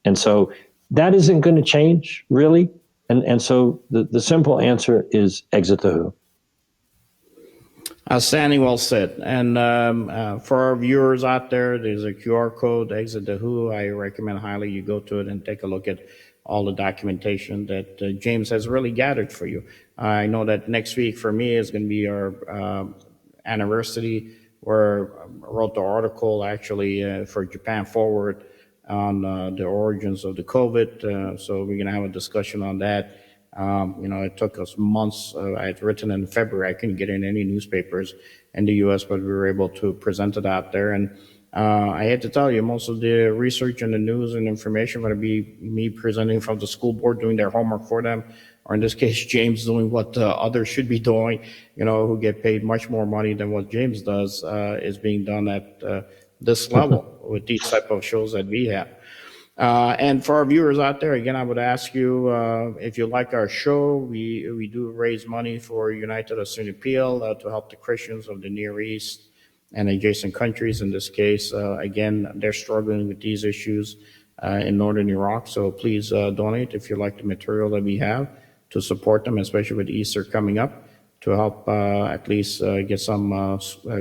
And so that isn't going to change, really. And so the simple answer is exit the WHO. Outstanding, well said. And for our viewers out there, there's a QR code, Exit the WHO. I recommend highly you go to it and take a look at all the documentation that James has really gathered for you. I know that next week for me is going to be our anniversary, where I wrote the article actually for Japan Forward on the origins of the COVID. So we're going to have a discussion on that. It took us months. I had written in February. I couldn't get in any newspapers in the U.S., but we were able to present it out there. And I had to tell you, most of the research and the news and information going to be me presenting from the school board, doing their homework for them, or in this case, James doing what others should be doing, who get paid much more money than what James does, is being done at this level with these type of shows that we have. And for our viewers out there, again, I would ask you, if you like our show, we do raise money for United Assyrian Appeal to help the Christians of the Near East and adjacent countries. In this case, again, they're struggling with these issues in northern Iraq. So please donate if you like the material that we have to support them, especially with Easter coming up, to help at least get some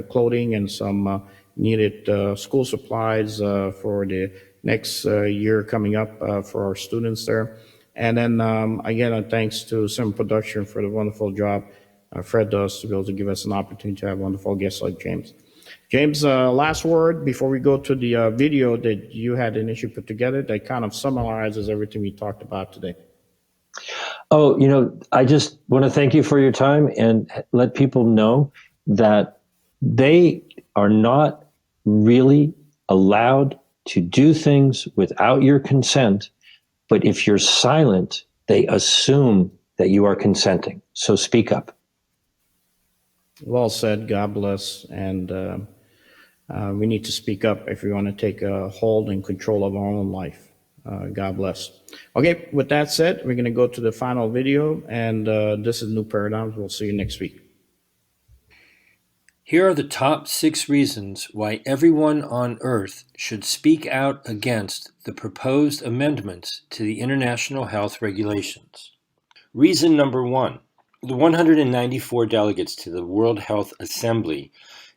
clothing and some needed school supplies for the next year coming up for our students there. And then again, thanks to Sim Production for the wonderful job Fred does to be able to give us an opportunity to have wonderful guests like James. James, last word before we go to the video that you had initially put together that kind of summarizes everything we talked about today. Oh, I just want to thank you for your time and let people know that they are not really allowed to do things without your consent. But if you're silent, they assume that you are consenting. So speak up. Well said. God bless. And we need to speak up if we want to take a hold and control of our own life. God bless. Okay, with that said, we're going to go to the final video, and this is New Paradigms. We'll see you next week. Here are the top 6 reasons why everyone on Earth should speak out against the proposed amendments to the International Health Regulations. Reason number 1. The 194 delegates to the World Health Assembly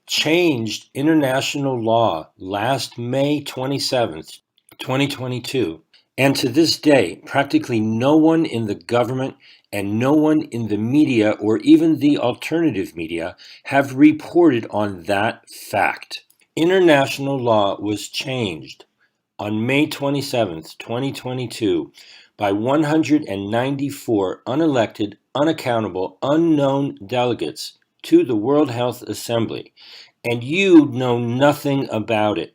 changed international law last May 27th, 2022, and to this day, practically no one in the government and no one in the media or even the alternative media have reported on that fact. International law was changed on May 27th, 2022, by 194 unelected, unaccountable, unknown delegates to the World Health Assembly, and you know nothing about it.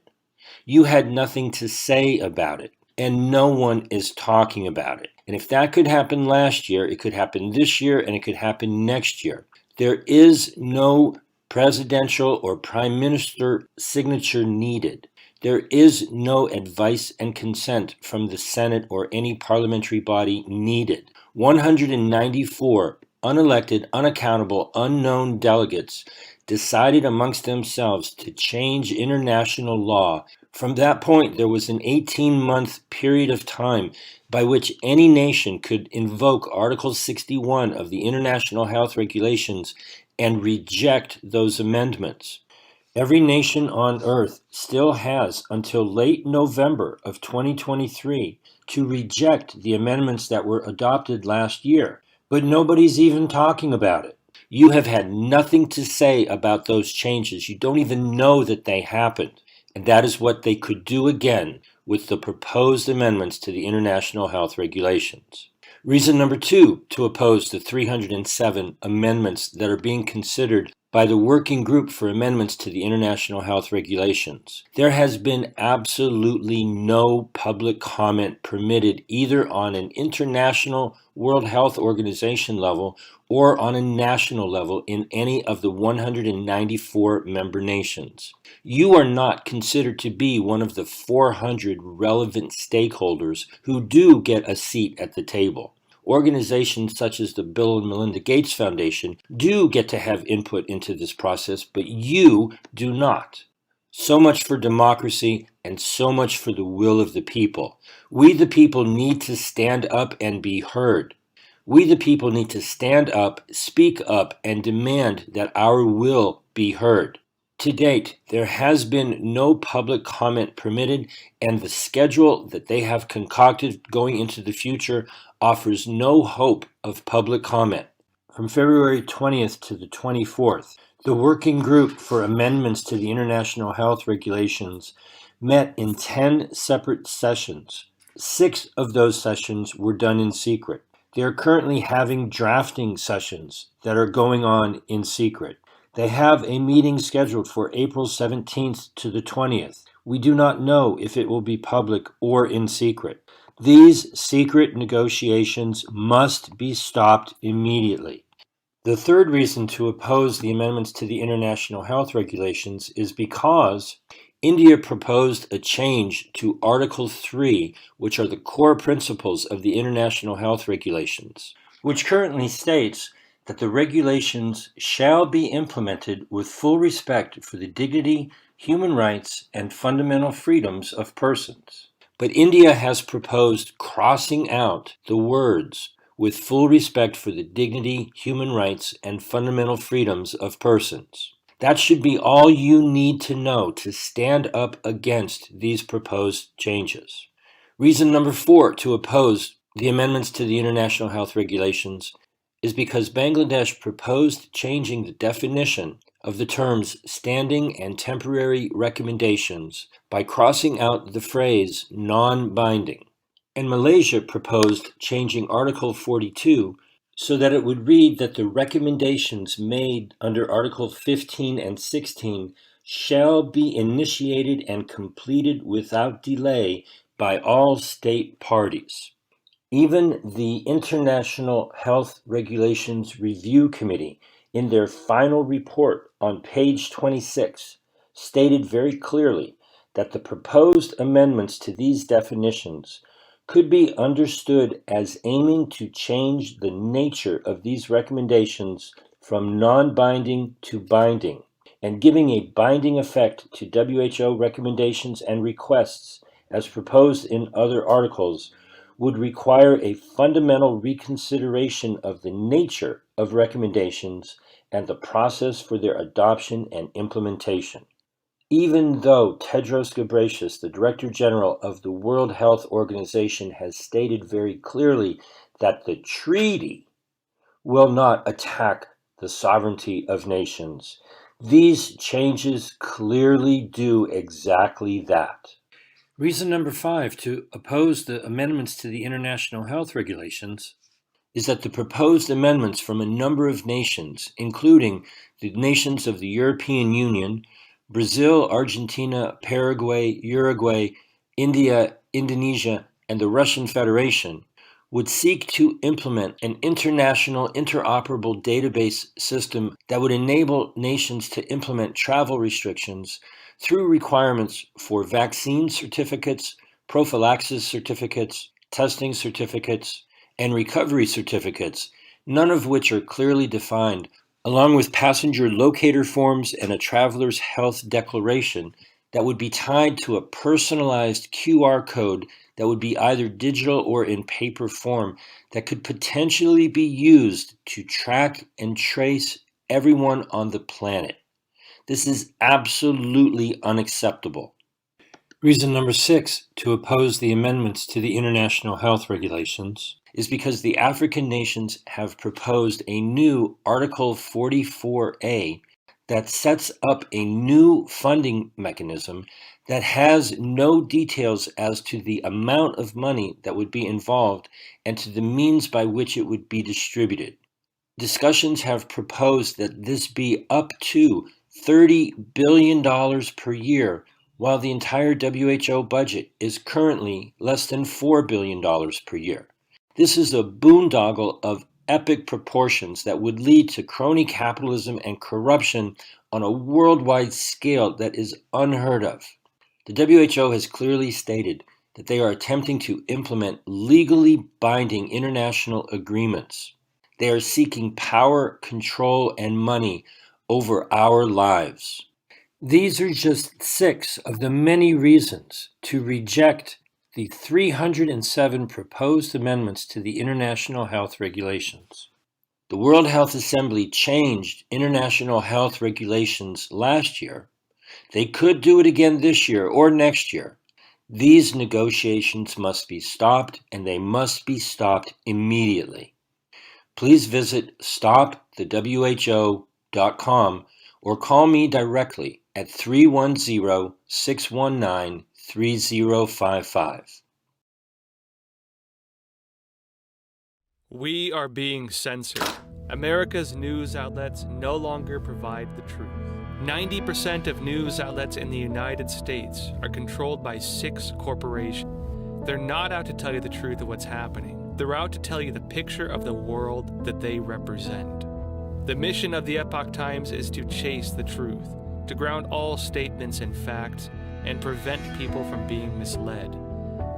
You had nothing to say about it, and no one is talking about it. And if that could happen last year, it could happen this year, and it could happen next year. There is no presidential or prime minister signature needed. There is no advice and consent from the Senate or any parliamentary body needed. 194 unelected, unaccountable, unknown delegates decided amongst themselves to change international law. From that point, there was an 18-month period of time by which any nation could invoke Article 61 of the International Health Regulations and reject those amendments. Every nation on Earth still has until late November of 2023 to reject the amendments that were adopted last year, but nobody's even talking about it. You have had nothing to say about those changes. You don't even know that they happened. And that is what they could do again with the proposed amendments to the International Health Regulations. Reason number 2 to oppose the 307 amendments that are being considered by the Working Group for Amendments to the International Health Regulations. There has been absolutely no public comment permitted either on an international World Health Organization level or on a national level in any of the 194 member nations. You are not considered to be one of the 400 relevant stakeholders who do get a seat at the table. Organizations such as the Bill and Melinda Gates Foundation do get to have input into this process, but you do not. So much for democracy and so much for the will of the people. We the people need to stand up and be heard. We the people need to stand up, speak up, and demand that our will be heard. To date, there has been no public comment permitted, and the schedule that they have concocted going into the future offers no hope of public comment. From February 20th to the 24th, the Working Group for Amendments to the International Health Regulations met in 10 separate sessions. 6 of those sessions were done in secret. They are currently having drafting sessions that are going on in secret. They have a meeting scheduled for April 17th to the 20th. We do not know if it will be public or in secret. These secret negotiations must be stopped immediately. The third reason to oppose the amendments to the International Health Regulations is because India proposed a change to Article 3, which are the core principles of the International Health Regulations, which currently states that the regulations shall be implemented with full respect for the dignity, human rights, and fundamental freedoms of persons. But India has proposed crossing out the words with full respect for the dignity, human rights, and fundamental freedoms of persons. That should be all you need to know to stand up against these proposed changes. Reason number 4 to oppose the amendments to the International Health Regulations is because Bangladesh proposed changing the definition of the terms standing and temporary recommendations by crossing out the phrase non-binding. And Malaysia proposed changing Article 42 so that it would read that the recommendations made under Article 15 and 16 shall be initiated and completed without delay by all state parties. Even the International Health Regulations Review Committee, in their final report on page 26, stated very clearly that the proposed amendments to these definitions could be understood as aiming to change the nature of these recommendations from non-binding to binding, and giving a binding effect to WHO recommendations and requests as proposed in other articles would require a fundamental reconsideration of the nature of recommendations and the process for their adoption and implementation. Even though Tedros Ghebreyesus, the Director General of the World Health Organization, has stated very clearly that the treaty will not attack the sovereignty of nations, these changes clearly do exactly that. Reason number 5 to oppose the amendments to the International Health Regulations is that the proposed amendments from a number of nations, including the nations of the European Union, Brazil, Argentina, Paraguay, Uruguay, India, Indonesia, and the Russian Federation, would seek to implement an international interoperable database system that would enable nations to implement travel restrictions through requirements for vaccine certificates, prophylaxis certificates, testing certificates, and recovery certificates, none of which are clearly defined, along with passenger locator forms and a traveler's health declaration that would be tied to a personalized QR code that would be either digital or in paper form that could potentially be used to track and trace everyone on the planet. This is absolutely unacceptable. Reason number 6 to oppose the amendments to the International Health Regulations is because the African nations have proposed a new Article 44A that sets up a new funding mechanism that has no details as to the amount of money that would be involved and to the means by which it would be distributed. Discussions have proposed that this be up to $30 billion per year, while the entire WHO budget is currently less than $4 billion per year. This is a boondoggle of epic proportions that would lead to crony capitalism and corruption on a worldwide scale that is unheard of. The WHO has clearly stated that they are attempting to implement legally binding international agreements. They are seeking power, control, and money over our lives. These are just 6 of the many reasons to reject the 307 proposed amendments to the International Health Regulations. The World Health Assembly changed international health regulations last year. They could do it again this year or next year. These negotiations must be stopped, and they must be stopped immediately. Please visit stopthewho.com or call me directly at 310-619-3055. We are being censored. America's news outlets no longer provide the truth. 90% of news outlets in the United States are controlled by 6 corporations. They're not out to tell you the truth of what's happening. They're out to tell you the picture of the world that they represent. The mission of the Epoch Times is to chase the truth, to ground all statements in facts, and prevent people from being misled.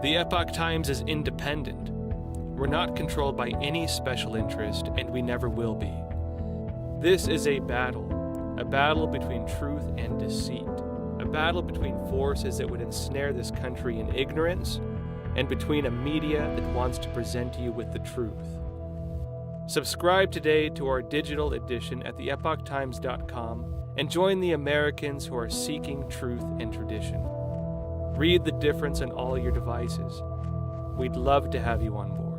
The Epoch Times is independent. We're not controlled by any special interest, and we never will be. This is a battle between truth and deceit, a battle between forces that would ensnare this country in ignorance, and between a media that wants to present you with the truth. Subscribe today to our digital edition at theepochtimes.com and join the Americans who are seeking truth and tradition. Read the difference on all your devices. We'd love to have you on board.